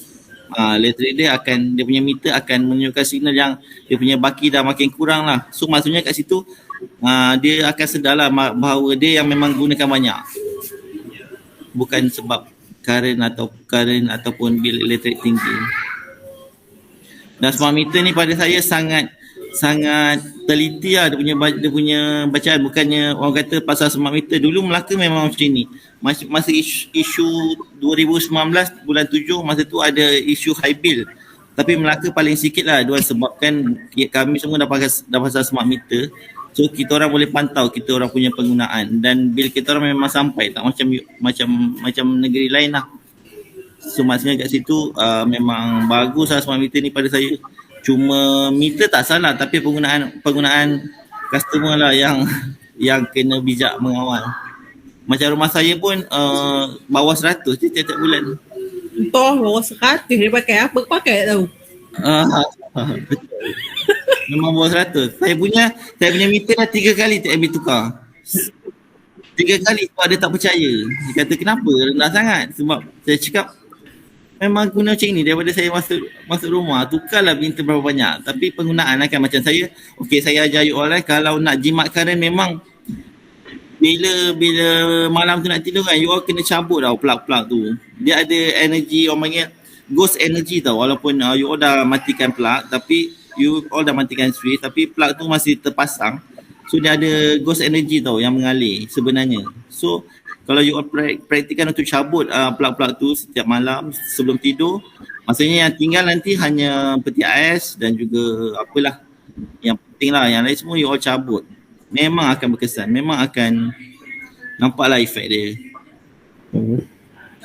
literate dia punya meter akan menunjukkan signal yang dia punya baki dah makin kurang lah. So maksudnya kat situ dia akan sedar lah bahawa dia yang memang gunakan banyak, bukan sebab current ataupun bil elektrik tinggi. Dan smart meter ni pada saya sangat teliti lah dia punya bacaan. Bukannya orang kata pasal smart meter dulu Melaka memang macam ni. Masa isu 2019 bulan 7, masa tu ada isu high bill. Tapi Melaka paling sikit lah sebabkan kami semua dah pasal smart meter. So kita orang boleh pantau kita orang punya penggunaan dan bil kita orang memang sampai, tak macam negeri lain lah. So maksudnya kat situ memang bagus lah smart meter ni pada saya. Cuma meter tak salah tapi penggunaan customer lah yang kena bijak mengawal. Macam rumah saya pun bawah 100 je tiap-tiap bulan. Entah bawah 100 dia pakai apa, pakai tak tahu. Betul. Memang bawah 100. Saya punya meter dah 3 kali TMB tukar. 3 kali sebab dia tak percaya. Dia kata kenapa rendah sangat? Sebab saya cakap memang guna macam ni daripada saya masuk rumah. Tukarlah meter berapa banyak. Tapi penggunaan akan macam saya. Okey, saya ajar you all kalau nak jimat current memang bila malam tu nak tidur kan, you all kena cabut tau plug-plug tu. Dia ada energy, orang panggil ghost energy tau. Walaupun you all dah matikan plug, tapi you all dah matikan switch, tapi plug tu masih terpasang. So dia ada ghost energy tau yang mengalir sebenarnya. So kalau you all praktikan untuk cabut plug-plug tu setiap malam sebelum tidur, maksudnya yang tinggal nanti hanya peti ais dan juga apalah yang penting lah, yang lain semua you all cabut. Memang akan berkesan, memang akan nampaklah efek dia.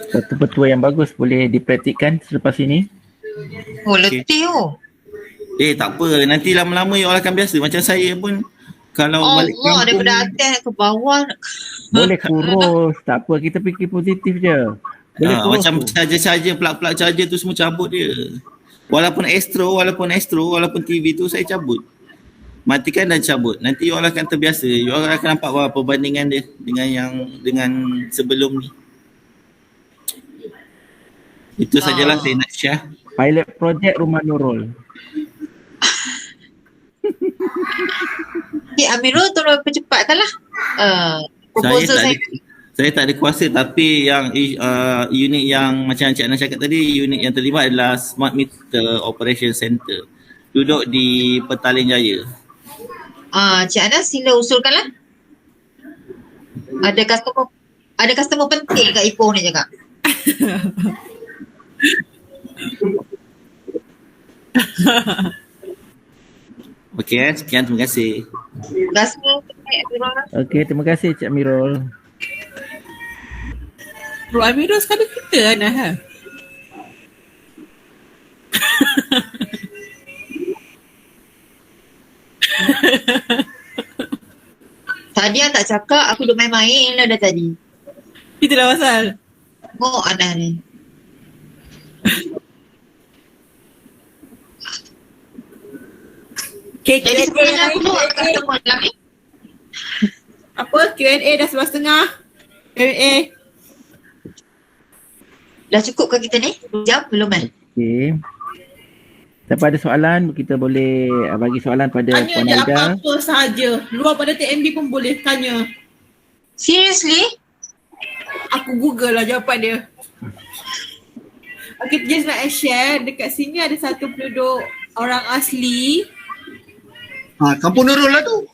Satu petua yang bagus boleh dipraktikkan selepas ini. Oh, letih Tak apa, nanti lama-lama you all akan biasa. Macam saya pun kalau balik kampung daripada atas ke bawah. Boleh kurus, tak apa, kita fikir positif je. Boleh kurus macam tu. charger, plug-plug charger tu semua cabut dia. Walaupun Astro, walaupun TV tu saya cabut. Matikan dan cabut. Nanti you all akan terbiasa. You all akan nampak bahawa perbandingan dia dengan sebelum ni. Itu sajalah saya nak share. Pilot project Rumah Nurul. Amirul tolong percepatkanlah. Proposal Saya tak ada kuasa, tapi yang unit yang macam Encik Ana cakap tadi, unit yang terlibat adalah Smart Meter Operation Center. Duduk di Petaling Jaya. Cik Ana sila usulkanlah. Ada customer penting kat Ipoh ni cakap. Okey, sekian, terima kasih. Terima kasih. Okey, terima kasih Cik Amirul. Bro Amirul sekarang kita Ana ha. Tadi yang tak cakap, aku duk main-main lah dah tadi. Itulah pasal. Oh, Ana ni. Okay, Jadi sebenarnya aku buat customer dalam ni. apa? Q&A dah 11.30. Q&A. Dah cukup ke kita ni? 2 jam belum kan? Okey. Siapa ada soalan, kita boleh bagi soalan pada Tanya Puan je Aida. apa-apa sahaja. Luar pada TMB pun boleh tanya. Seriously? Aku google lah jawapan dia. Okay, just nak share. Dekat sini ada satu penduduk orang asli. Kampung Nurul lah tu.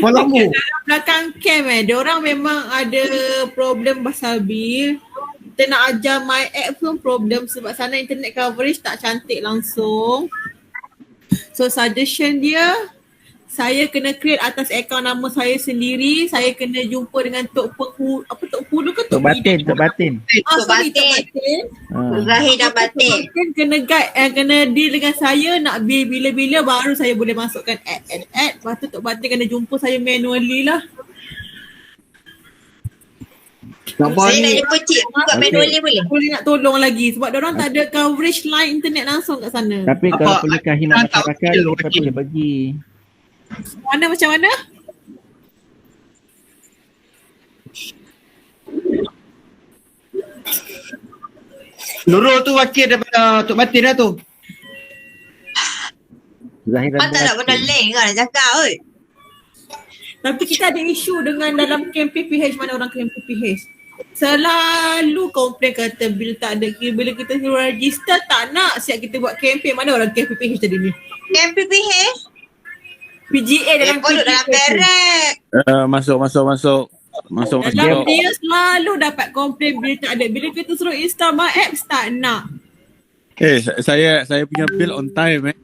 Kuala Lumpur. Dalam belakang camp diorang memang ada problem pasal bil. Kita nak ajar my app pun problem sebab sana internet coverage tak cantik langsung. So suggestion dia, saya kena create atas akaun nama saya sendiri. Saya kena jumpa dengan Tok Penghulu, Tok Penghulu ke Tok Batin, Tok Batin. Tok Batin. Zahir dan Batin. Batin kena guide, kena deal dengan saya nak bill bila-bila baru saya boleh masukkan add. Lepas tu Tok Batin kena jumpa saya manually lah. Sabar Saya nak ni. jumpa cik buka manually boleh? Boleh nak tolong lagi sebab diorang tak ada coverage line internet langsung kat sana. Tapi kalau Apa, perlukan khidmat tak masyarakat, wakil, kita wakil. boleh bagi. Macam mana? Nurul tu wakil daripada Tok Batin lah tu. Zahir dan Kan tak nak Batin. benda lain kan nak cakap oi. Tapi kita ada isu dengan dalam camp PPH, mana orang camp PPH. Selalu komplain kata bila tak ada, bila kita suruh register tak nak siap kita buat campaign. Mana orang camp PPH tadi ni? MPPH PGA dalam kau duduk dalam perak. Masuk. Dalam dia selalu dapat komplain bila tak ada. Bila kita suruh install my apps tak nak. Saya punya bill on time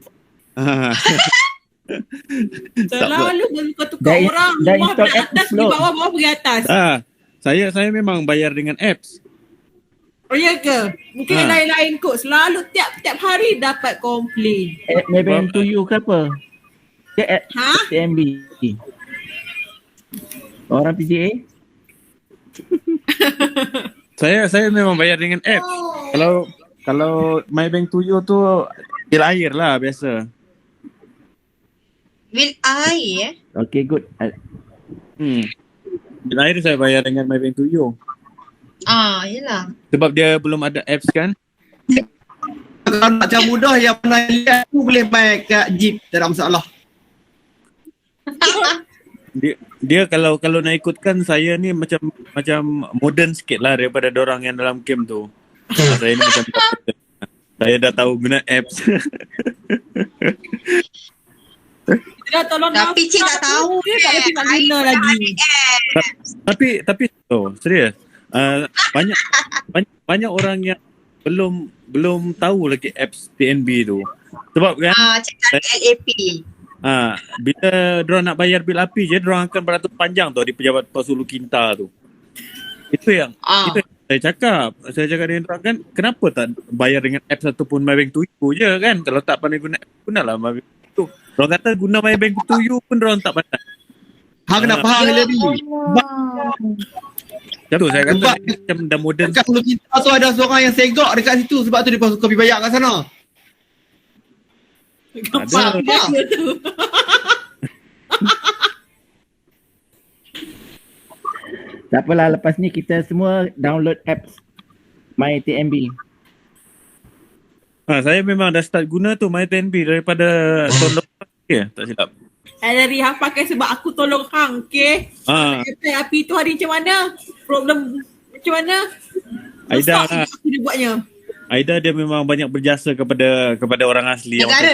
Selalu bertukar Dah- orang. dah Rumah install pergi apps atas, pergi belum? bawah, bawah pergi atas. Saya memang bayar dengan apps. Oh ya ke? Mungkin yang lain-lain kot. Selalu tiap hari dapat komplain. Maybe to you ke apa? Dia at Ha? TMB. Orang PGA? Saya memang bayar dengan apps. Kalau My Bank to You tu bil air lah biasa. Bil air Okay, good. Bil air saya bayar dengan My Bank to You. yelah. Sebab dia belum ada apps kan. Kalau nak cara mudah yang pernah lihat tu boleh main kat Jeep, tak ada masalah. Dia kalau nak ikutkan saya ni macam modern sikit lah daripada dorang yang dalam camp tu. Saya ni macam saya dah tahu guna apps. Kita dah tolong Tapi cik tak tahu dia tak boleh nak guna lagi. tapi serius. Banyak orang yang belum tahu lagi apps TNB tu. Sebab kan Cik cari LAP. bila diorang nak bayar bil api je, diorang akan beratur panjang tau di pejabat Pos Hulu Kinta tu. Itu yang saya cakap dengan diorang kan, kenapa tak bayar dengan apps ataupun My Bank to You je kan? Kalau tak pandai guna app, gunalah My Bank to You. Diorang kata guna My Bank to You pun diorang tak pandai. Hang kena faham lagi. Itu saya kata Sebab- macam dah modern. Dekat Pulau Kita tu ada seorang yang segak dekat situ, sebab tu dia pasal kopi bayar kat sana. Gampang Ada. dia tu. Tak apalah, lepas ni kita semua download apps My TMB. Saya memang dah start guna tu My TNB daripada tahun lepas tak silap. Dari hang pakai sebab aku tolong hang, okay? Api tu hari macam mana? Problem macam mana? Aida Susah aku dia buatnya. Aida dia memang banyak berjasa kepada orang asli Negara.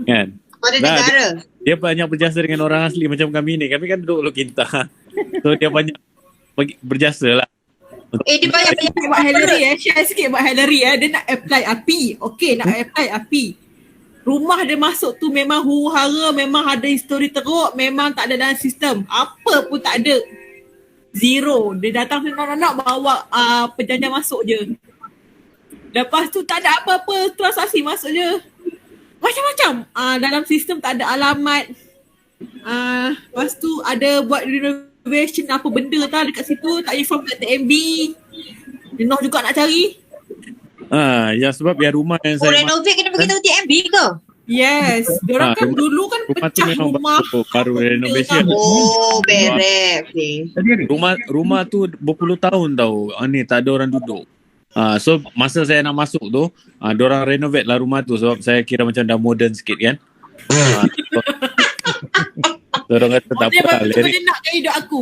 kan. Pada Dah, negara. Dia banyak berjasa dengan orang asli macam kami ni. Kami kan duduk Pulau Kinta. So dia banyak berjasa lah. Dia banyak Buat Hillary share sikit buat Hillary dia nak apply api. Okay, nak apply api. Rumah dia masuk tu memang huru-hara, memang ada histori teruk, memang tak ada dalam sistem. Apa pun tak ada. Zero. Dia datang nak bawa perjanjian masuk je. Lepas tu tak ada apa-apa transaksi masuk je. Macam-macam. Dalam sistem tak ada alamat. Lepas tu ada buat renovation apa benda tak dekat situ, tak inform kat TMB. Noh juga nak cari. Ya sebab yang rumah yang saya renovate kena beritahu TMB ke? Yes. Diorang kan dulu kan rumah tu pecah memang rumah. baru renovation. Beret. Rumah tu berpuluh tahun tau. Ni tak ada orang duduk. So masa saya nak masuk tu, diorang renovate lah rumah tu sebab saya kira macam dah modern sikit kan. So diorang kata tak apa. Dia nak ke hidup aku.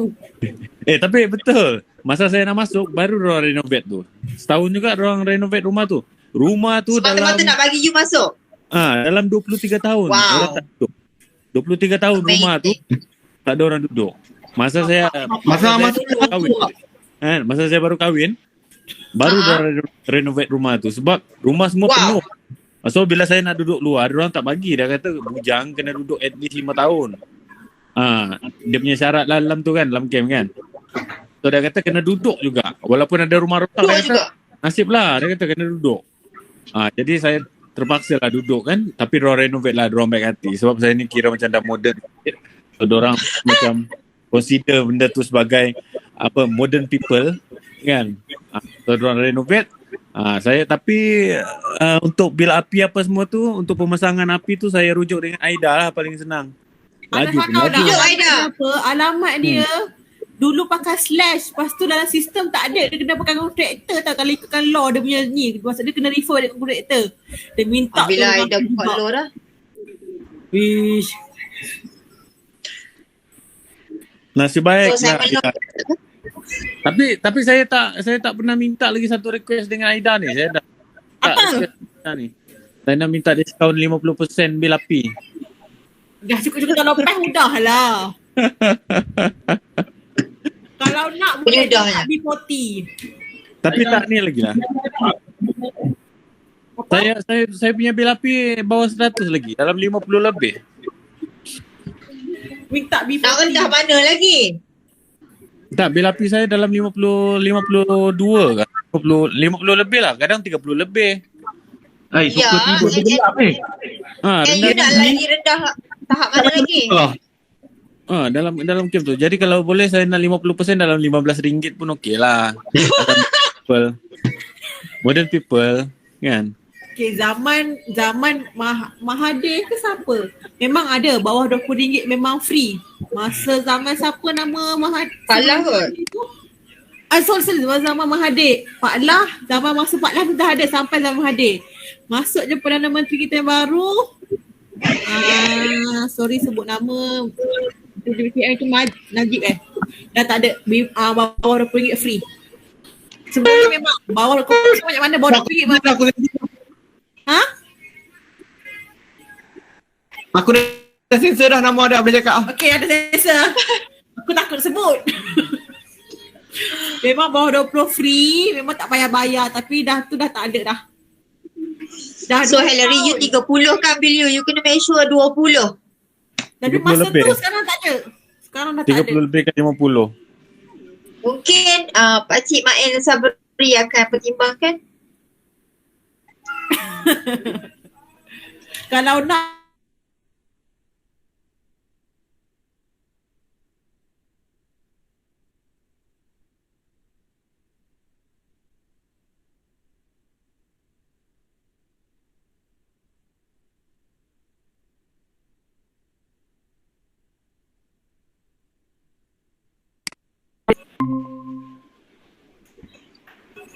Tapi betul. Masa saya nak masuk baru diorang renovate tu. Setahun juga diorang renovate rumah tu. Rumah tu Semata-mata nak bagi you masuk. dalam 23 tahun orang tak duduk. 23 tahun rumah tu tak ada orang duduk. Masa saya baru kahwin. Masa saya baru kahwin baru dah renovate rumah tu sebab rumah semua penuh. So bila saya nak duduk luar, diorang tak bagi. Dia kata bujang kena duduk at least 5 tahun. Dia punya syarat lah dalam tu kan, dalam camp kan. So dia kata kena duduk juga. Walaupun ada rumah rosak, dia kata nasib lah, dia kata kena duduk. Jadi saya terpaksa lah duduk kan. Tapi diorang renovate lah, diorang baik hati. Sebab saya ni kira macam dah modern. So diorang macam consider benda tu sebagai modern people kan. So diorang renovate. Saya tapi untuk bil api apa semua tu, untuk pemasangan api tu saya rujuk dengan Aida lah, paling senang. Laju pun laju. Hidup Aida. Apa alamat dia dulu pakai slash, lepas tu dalam sistem tak ada, dia kena pakai kontraktor tau. Kalau ikutkan law dia punya ni, maksud dia kena refer balik ke kontraktor. Dia minta Bila Aida buat law dah. Wish. Nasib baik So, lah. Tapi saya tak pernah minta lagi satu request dengan Aida ni. Saya dah ni. Saya nak minta diskaun 50% bil api. Dah cukup-cukup tahun lepas mudah lah. Kalau nak boleh Mudahnya. B40. Tapi tak ni lagi lah. Saya punya bil api bawah 100 lagi. Dalam 50 lebih. Minta B40. Nak rendah mana lagi? Tak, bil api saya dalam 52 kan. 50 lebih lah. Kadang 30 lebih. Ya, you nak lagi rendah tahap mana lagi? Dalam camp tu. Jadi kalau boleh saya nak 50% dalam RM15 pun okey lah. Modern people kan. Okay, zaman Mahathir ke siapa? Memang ada bawah RM20 memang free. Masa zaman siapa nama Mahathir? Salah kot. Sorry, zaman Mahathir. Pak Lah, zaman masa Pak Lah tu dah ada sampai zaman Mahathir. Masuk je Perdana Menteri kita yang baru. Sorry sebut nama. DPM tu Najib dah tak ada bawah RM20 free. Sebenarnya memang bawah RM20 banyak mana bawah RM20 mana. Aku dah sensor dah nama ada boleh cakap. Okey, ada sensor. Aku takut sebut. Memang bawah 20 free, memang tak payah bayar tapi dah tak ada dah. So Hillary you 30 kan bil you kena make sure 20. Tapi 30 masa lebih. tu sekarang tak ada. Sekarang dah tak ada. 30 lebih ke 50. Mungkin Pakcik Mael Sabri akan pertimbangkan. Kalau nak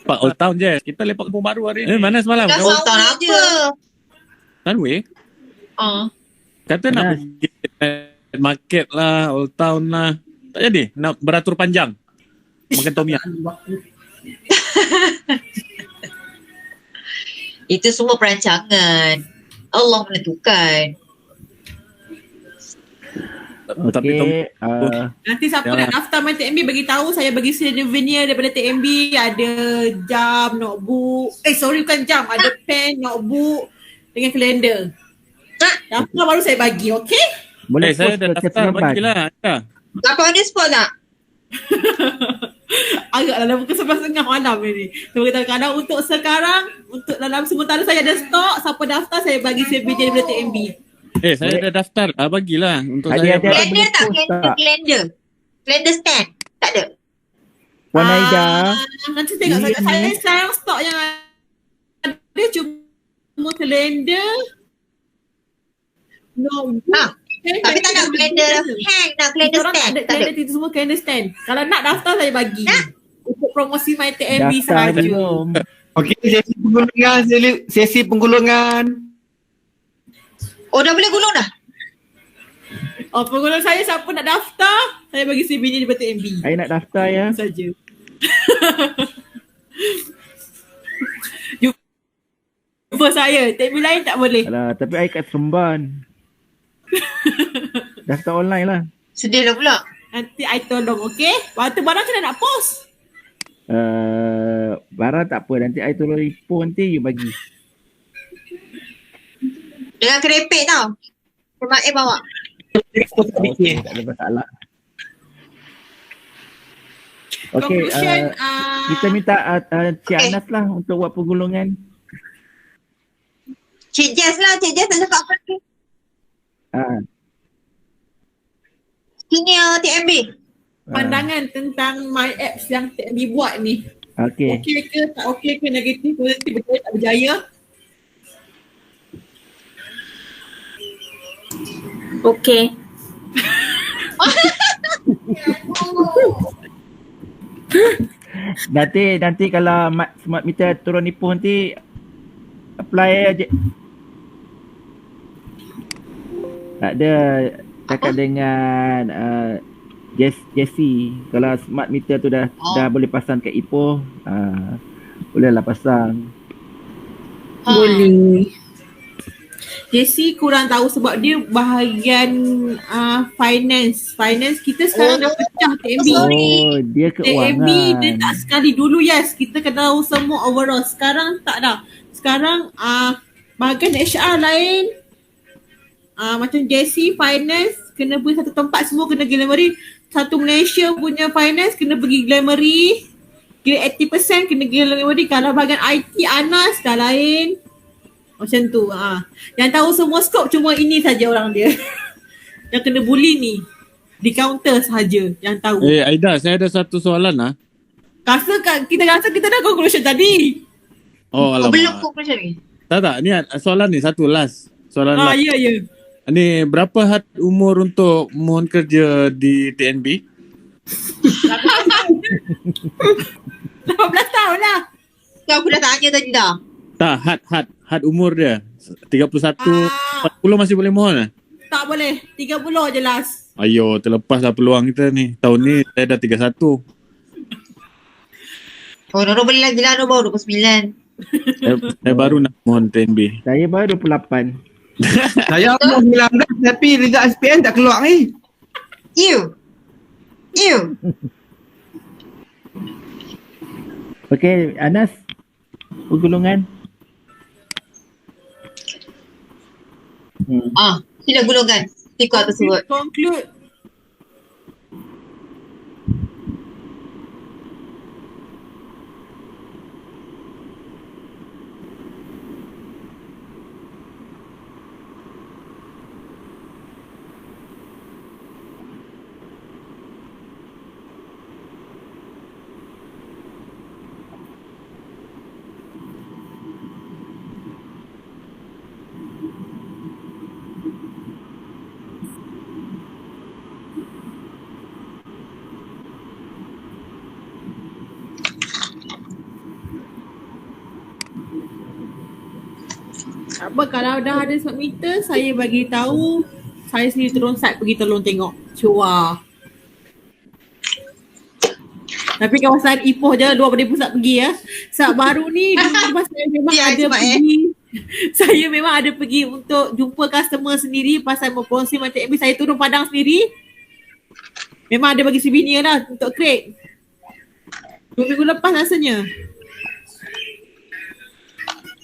Pak Old Town je. Kita lepak kampung baru hari ni. Mana semalam? Dah Old tahun apa? Sunway. Kata nak pergi market lah, Old Town lah. Tak jadi. Nak beratur panjang. Makan tom yum. Itu semua perancangan. Allah menentukan. Tapi nanti siapa nak daftar main TMB bagi tahu, saya bagi souvenir daripada TMB, ada jam, notebook. Bukan jam, ada pen, notebook dengan kalender. Daftar baru saya bagi, okey? Boleh saya dah daftar bagilah. Dapat on the spot tak? Agaklah dalam pukul 11.30 malam ni. So kadang-kadang untuk sekarang, untuk dalam sementara saya ada stok, siapa daftar saya bagi souvenir daripada TMB. Saya dah daftar. Bagilah untuk Hadiah saya. Kalender tak? Kalender. Kalender stand. Tak ada. Puan Aida. Nanti tengok saya sekarang stok yang ada cuma kalender. Tapi tak nak kalender hang, nak kalender stand. Tak ada. Itu semua kalender stand. Kalau nak daftar saya bagi. Untuk promosi My TMB Daftar sahaja. belum? Okey, sesi penggulungan. Oh, dah boleh gulung dah? Pengguna saya siapa nak daftar, saya bagi CV ni daripada TMB. Saya nak daftar ya. Saja. Jumpa saya, TMB lain tak boleh. Alah, tapi saya kat Seremban. Daftar online lah. Sedih lah pula. Nanti I tolong, okey? Waktu barang macam mana nak post? Barang tak apa, nanti saya tolong repo nanti you bagi. Dengan kerepek tau. Format A bawa. Okey, tak ada masalah. Okey, Conclusion, kita minta Cik Anas lah untuk buat penggulungan. Cik Jess lah. Cik Jess tak cakap apa ni. Senior TMB. pandangan tentang my apps yang TMB buat ni. Okey. Okey ke, tak okey ke, negatif, positif, berjaya tak berjaya? Okey. Nanti kalau smart meter turun Ipoh nanti apply aja. Tak ada cakap dengan Jessie. Kalau smart meter tu dah boleh pasang kat Ipoh, bolehlah pasang. Boleh. Jessie kurang tahu sebab dia bahagian finance. Finance kita sekarang dah pecah TMB. Oh, dia TMB dia keuangan. tak sekali. Dulu yes, kita kena tahu semua overall. Sekarang tak dah. Sekarang bahagian HR lain. Macam Jessie finance kena pergi satu tempat, semua kena Glamoury. Satu Malaysia punya finance kena pergi Glamoury. Kira 80% kena Glamoury. Kalau bahagian IT Anas dah lain. Macam tu. Yang tahu semua skop cuma ini saja orang dia. Yang kena bully ni di counter sahaja yang tahu. Aida, saya ada satu soalan lah. Kita rasa kita dah conclusion tadi. Oh, alamak. Belum conclusion ni. Tak, ni soalan ni satu last. Soalan last. Ya. Ni berapa had umur untuk mohon kerja di TNB? 18 tahun lah. Kau aku dah tanya tadi dah. Tak, had umur dia. 31, 40 masih boleh mohon lah? Tak boleh. 30 je last. Ayo, terlepaslah peluang kita ni. Tahun ni saya dah 31. Oh, Noro boleh lagi lah. Noro baru 29. Saya baru nak mohon TNB. Saya baru 28. Saya umur 19 tapi result SPM tak keluar ni. You. Okey, Anas. Penggulungan. Sila gulungkan stiker tersebut. Conclude. Apa kalau dah ada smart meter, saya bagi tahu, saya sendiri turun site pergi tolong tengok. Cua. Tapi kawasan Ipoh je, luar pada pusat pergi ya. Saat baru ni dulu saya memang ada pergi. Saya memang ada pergi untuk jumpa customer sendiri pasal berkongsi macam MB, saya turun padang sendiri. Memang ada bagi souvenir lah untuk Craig. 2 minggu lepas rasanya.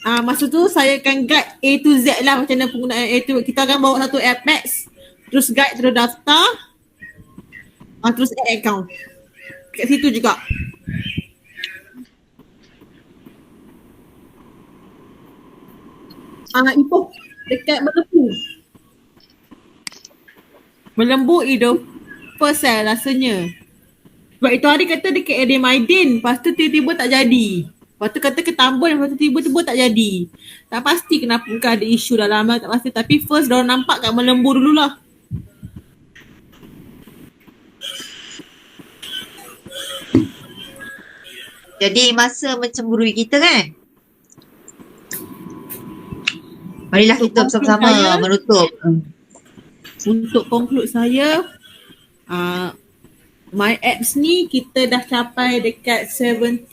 Masa tu saya akan guide A to Z lah macam mana penggunaan A to. Kita akan bawa satu Apex, terus guide, terus daftar, terus add account. Kat situ juga. Ipoh dekat Melembu. Melembu itu first rasanya. Sebab itu hari kata dekat area Maidin, lepas tu tiba-tiba tak jadi. Lepas tu kata ke Tambun, lepas tu tiba-tiba tak jadi. Tak pasti kenapa ada isu dah lama, tak pasti. Tapi first diorang nampak kat Melembu dululah. Jadi masa mencemburui kita kan? Marilah kita bersama-sama menutup. Untuk conclude saya, my apps ni kita dah capai dekat 70%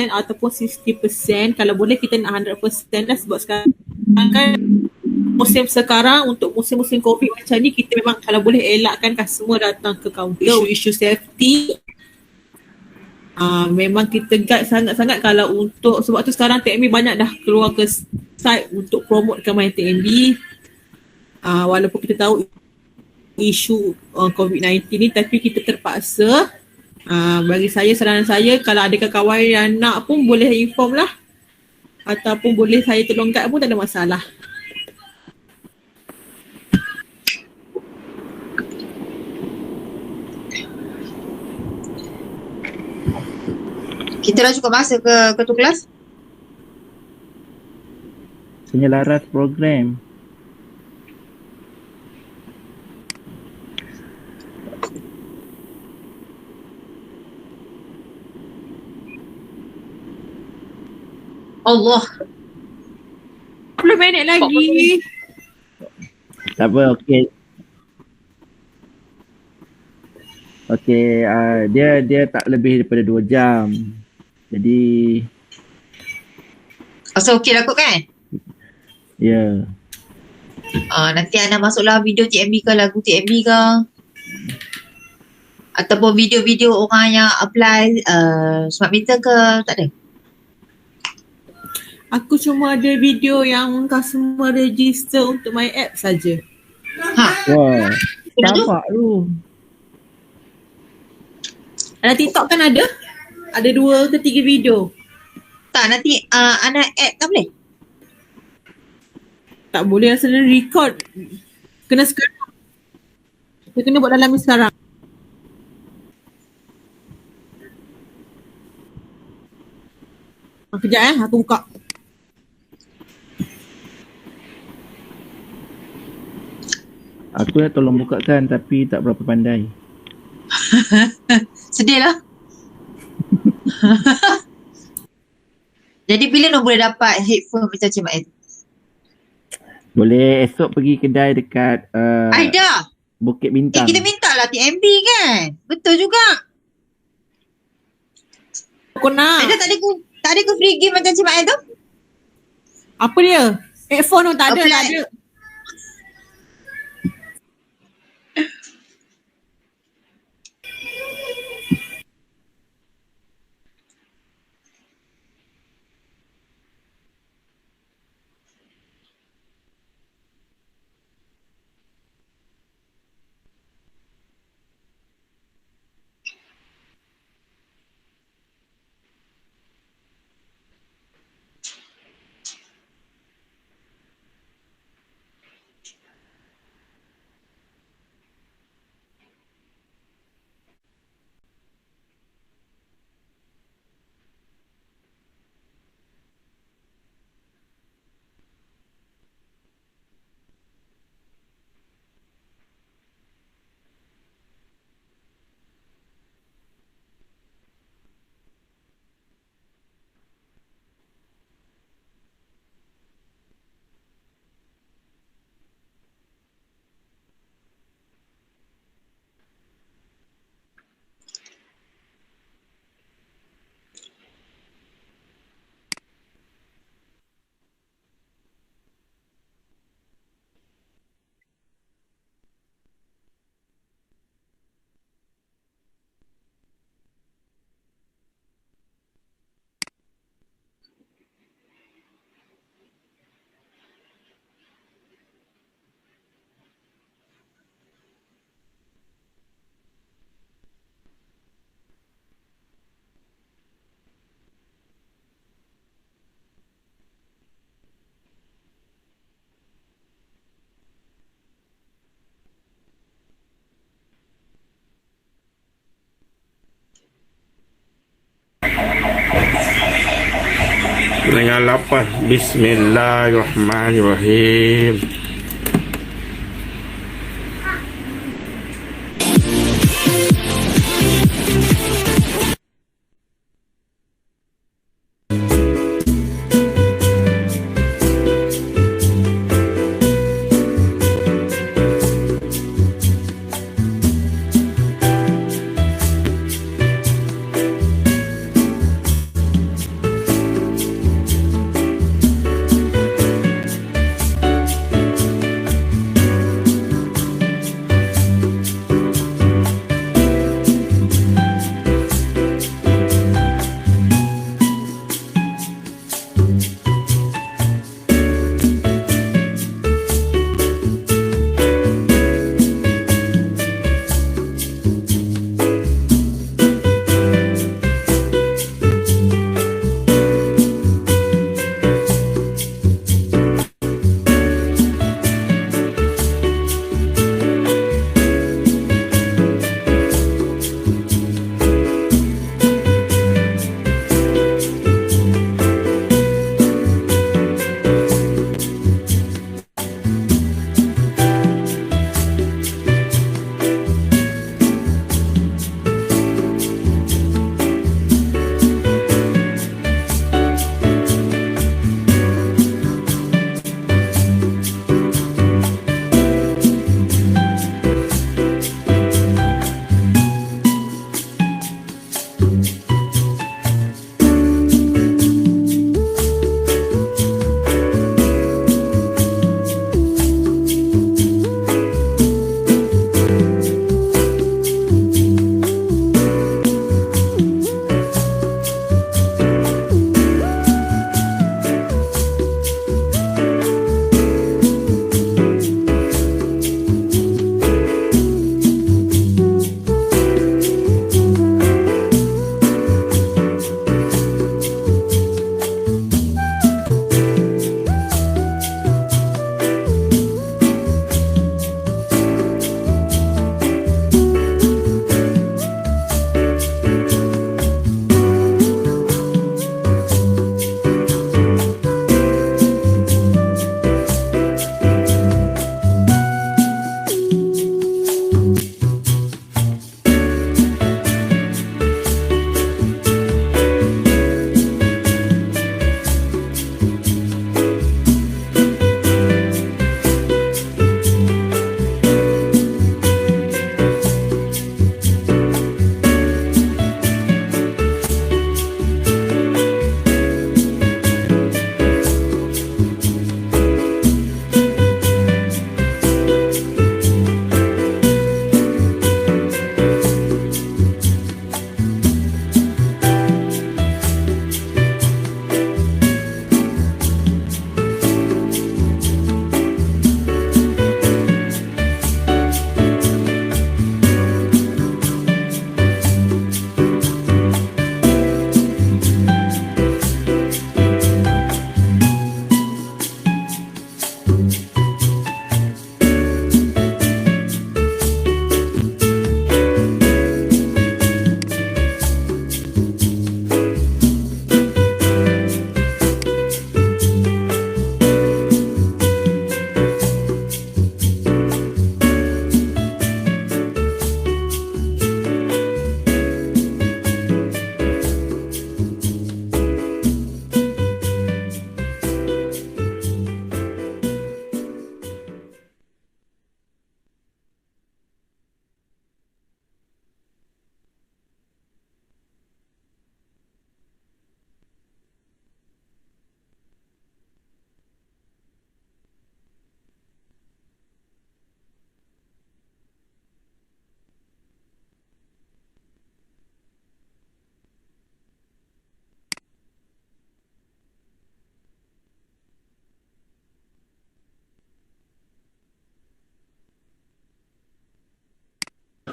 ataupun 60%. Kalau boleh kita nak 100% lah sebab sekarang kan musim sekarang untuk musim-musim COVID macam ni, kita memang kalau boleh elakkan customer datang ke kaunter, isu safety. Memang kita guide sangat-sangat kalau untuk, sebab tu sekarang TMB banyak dah keluar ke site untuk promotekan MyTMB. Walaupun kita tahu isu COVID-19 ni, tapi kita terpaksa. Bagi saya, saranan saya, kalau ada kawan yang nak pun boleh inform lah, ataupun boleh saya tolong guide pun tak ada masalah. Kita dah cukup masa ke ketua kelas? Penyelaras program. Allah. 10 minit lagi. Tak apa, okey. Okey, dia tak lebih daripada 2 jam. Jadi Rasa okey lah kot kan? ya. Nanti Ana masuklah video TMB ke, lagu TMB ke, ataupun video-video orang yang apply smart meter ke, tak ada? Aku cuma ada video yang customer register untuk my app saja. Wah, Sudah tu? nampak tu. Ada TikTok kan ada? Ada 2 ke 3 video. Tak, nanti Ana add tak boleh? Tak boleh rasa dia record. Kena sekarang. Kita kena buat dalam ni sekarang. Kejap aku buka. Aku nak tolong bukakan tapi tak berapa pandai. Sedih lah. Jadi bila nak boleh dapat headphone macam Cik Mak tu? Boleh esok pergi kedai dekat Aida, Bukit Bintang. kita minta lah TMB kan? Betul juga. Aku nak. Aida tak ada ke free game macam Cik Mak tu? Apa dia? Headphone tu tak ada, Apply. tak ada. Dengan lapan Bismillahirrahmanirrahim.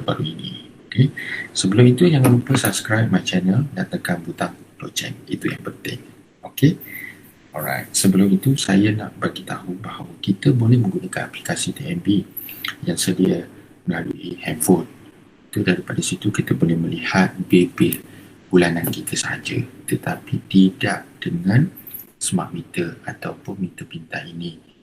terbaru ini. Okay. Sebelum itu jangan lupa subscribe my channel dan tekan butang loceng. Itu yang penting. Okay. Alright. Sebelum itu saya nak bagi tahu bahawa kita boleh menggunakan aplikasi TNB yang sedia melalui handphone. Itu daripada situ kita boleh melihat bil-bil bulanan kita sahaja, tetapi tidak dengan smart meter ataupun meter pintar ini.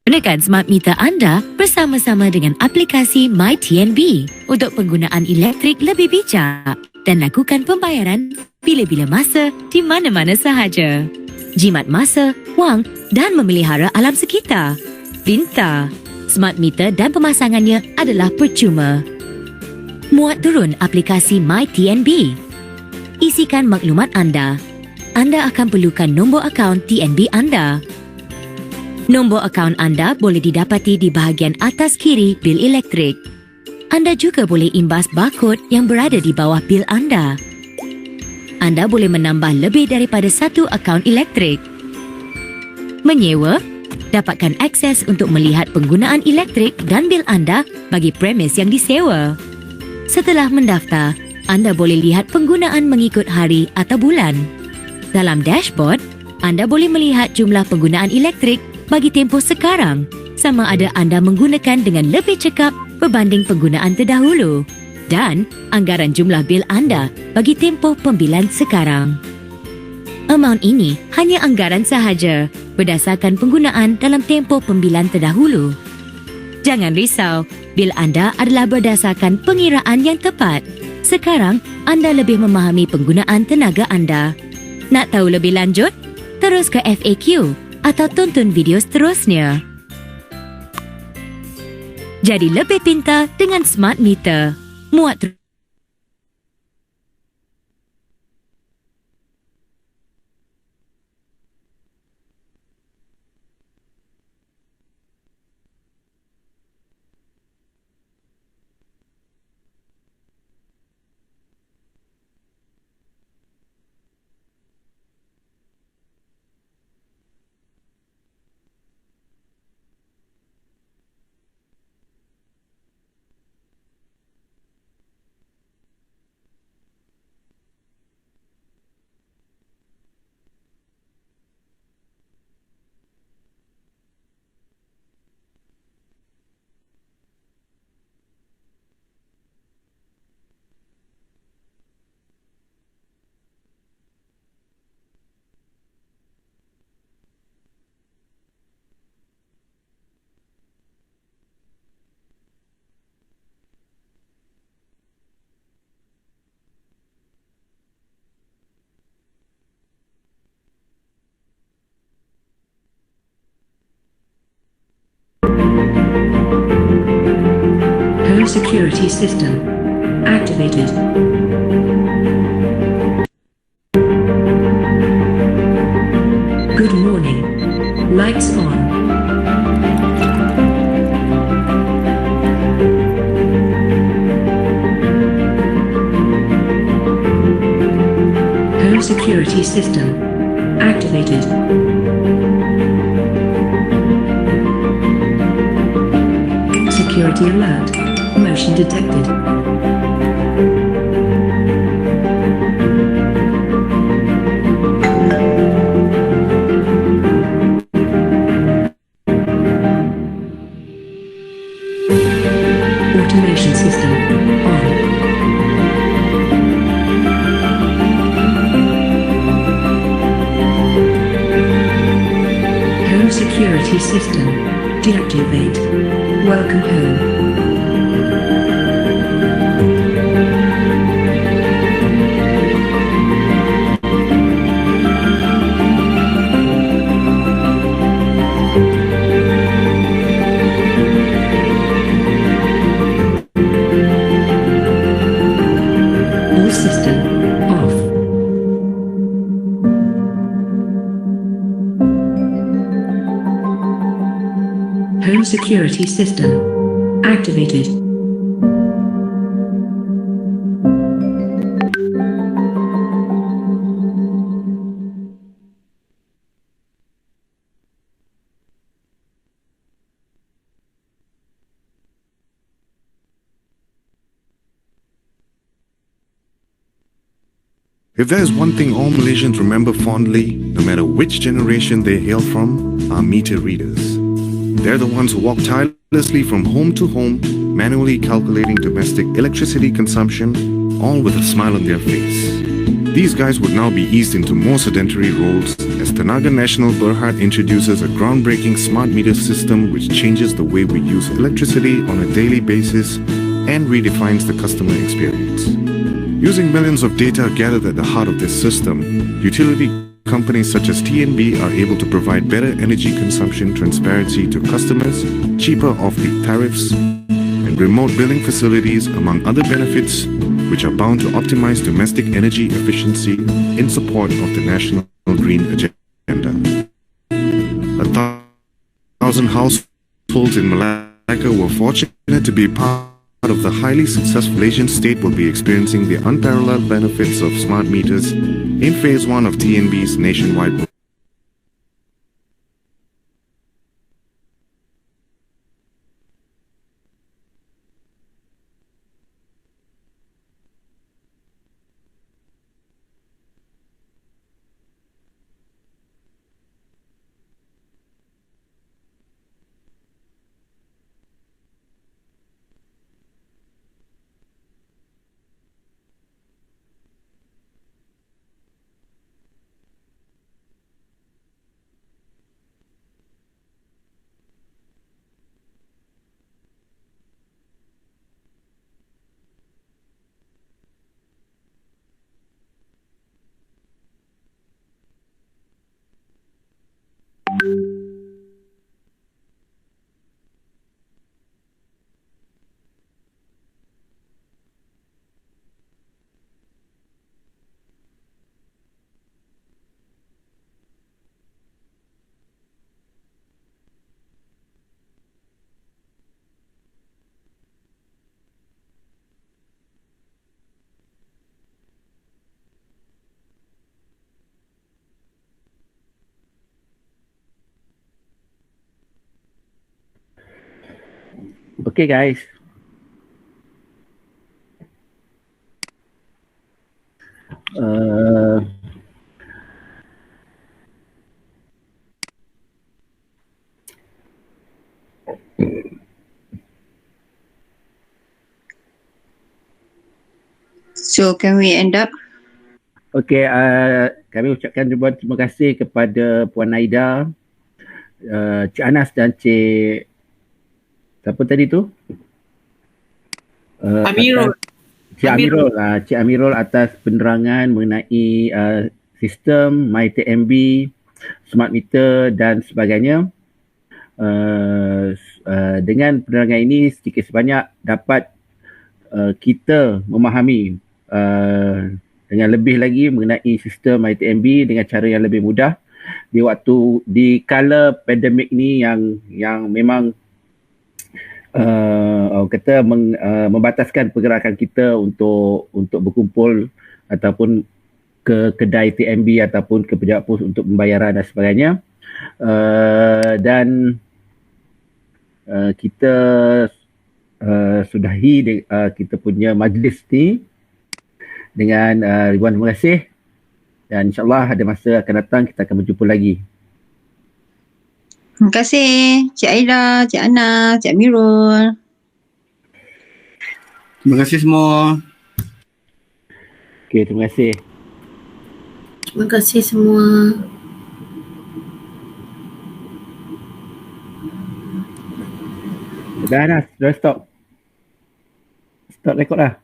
Gunakan smart meter anda bersama-sama dengan aplikasi MyTNB untuk penggunaan elektrik lebih bijak dan lakukan pembayaran bila-bila masa di mana-mana sahaja. Jimat masa, wang dan memelihara alam sekitar. Pintar. Smart meter dan pemasangannya adalah percuma. Muat turun aplikasi MyTNB. Isikan maklumat anda. Anda akan perlukan nombor akaun TNB anda. Nombor akaun anda boleh didapati di bahagian atas kiri bil elektrik. Anda juga boleh imbas barkod yang berada di bawah bil anda. Anda boleh menambah lebih daripada satu akaun elektrik. Menyewa, dapatkan akses untuk melihat penggunaan elektrik dan bil anda bagi premis yang disewa. Setelah mendaftar, anda boleh lihat penggunaan mengikut hari atau bulan. Dalam dashboard, anda boleh melihat jumlah penggunaan elektrik bagi tempoh sekarang, sama ada anda menggunakan dengan lebih cekap berbanding penggunaan terdahulu, dan anggaran jumlah bil anda bagi tempoh pembilihan sekarang. Amaun ini hanya anggaran sahaja berdasarkan penggunaan dalam tempoh pembilihan terdahulu. Jangan risau, bil anda adalah berdasarkan pengiraan yang tepat. Sekarang, anda lebih memahami penggunaan tenaga anda. Nak tahu lebih lanjut? Terus ke FAQ atau tonton video seterusnya. Jadi lebih pintar dengan smart meter. Muat Home security system activated. Good morning. Lights on. Home security system activated. Security alert. Motion detected. Automation system on. Home security system deactivate. Welcome home. All system off. Home security system activated. If there is one thing all Malaysians remember fondly, no matter which generation they hail from, are meter readers. They're the ones who walk tirelessly from home to home, manually calculating domestic electricity consumption, all with a smile on their face. These guys would now be eased into more sedentary roles as Tenaga Nasional Berhad introduces a groundbreaking smart meter system which changes the way we use electricity on a daily basis and redefines the customer experience. Using millions of data gathered at the heart of this system, utility companies such as TNB are able to provide better energy consumption transparency to customers, cheaper off-peak tariffs, and remote billing facilities, among other benefits, which are bound to optimize domestic energy efficiency in support of the national green agenda. 1,000 households in Malacca were fortunate to be part of the highly successful Asian state will be experiencing the unparalleled benefits of smart meters in phase 1 of TNB's nationwide. Okay guys. So can we end up? Okay, kami ucapkan ribuan terima kasih kepada Puan Aida, Cik Anas dan Cik siapa tadi tu? Amirul. Cik Amirul. Cik Amirul atas penerangan mengenai sistem MyTNB, smart meter dan sebagainya. Dengan penerangan ini sedikit sebanyak dapat kita memahami dengan lebih lagi mengenai sistem MyTNB dengan cara yang lebih mudah di kala pandemik ni yang memang membataskan pergerakan kita untuk berkumpul ataupun ke kedai TMB ataupun ke pejabat pos untuk pembayaran dan sebagainya. Dan kita sudahi kita punya majlis ni dengan ribuan terima kasih, dan insyaAllah ada masa akan datang kita akan berjumpa lagi. Terima kasih Cik Aida, Cik Ana, Cik Amirul. Terima kasih semua. Okey, terima kasih. Terima kasih semua. Dah stop. Stop rekod dah.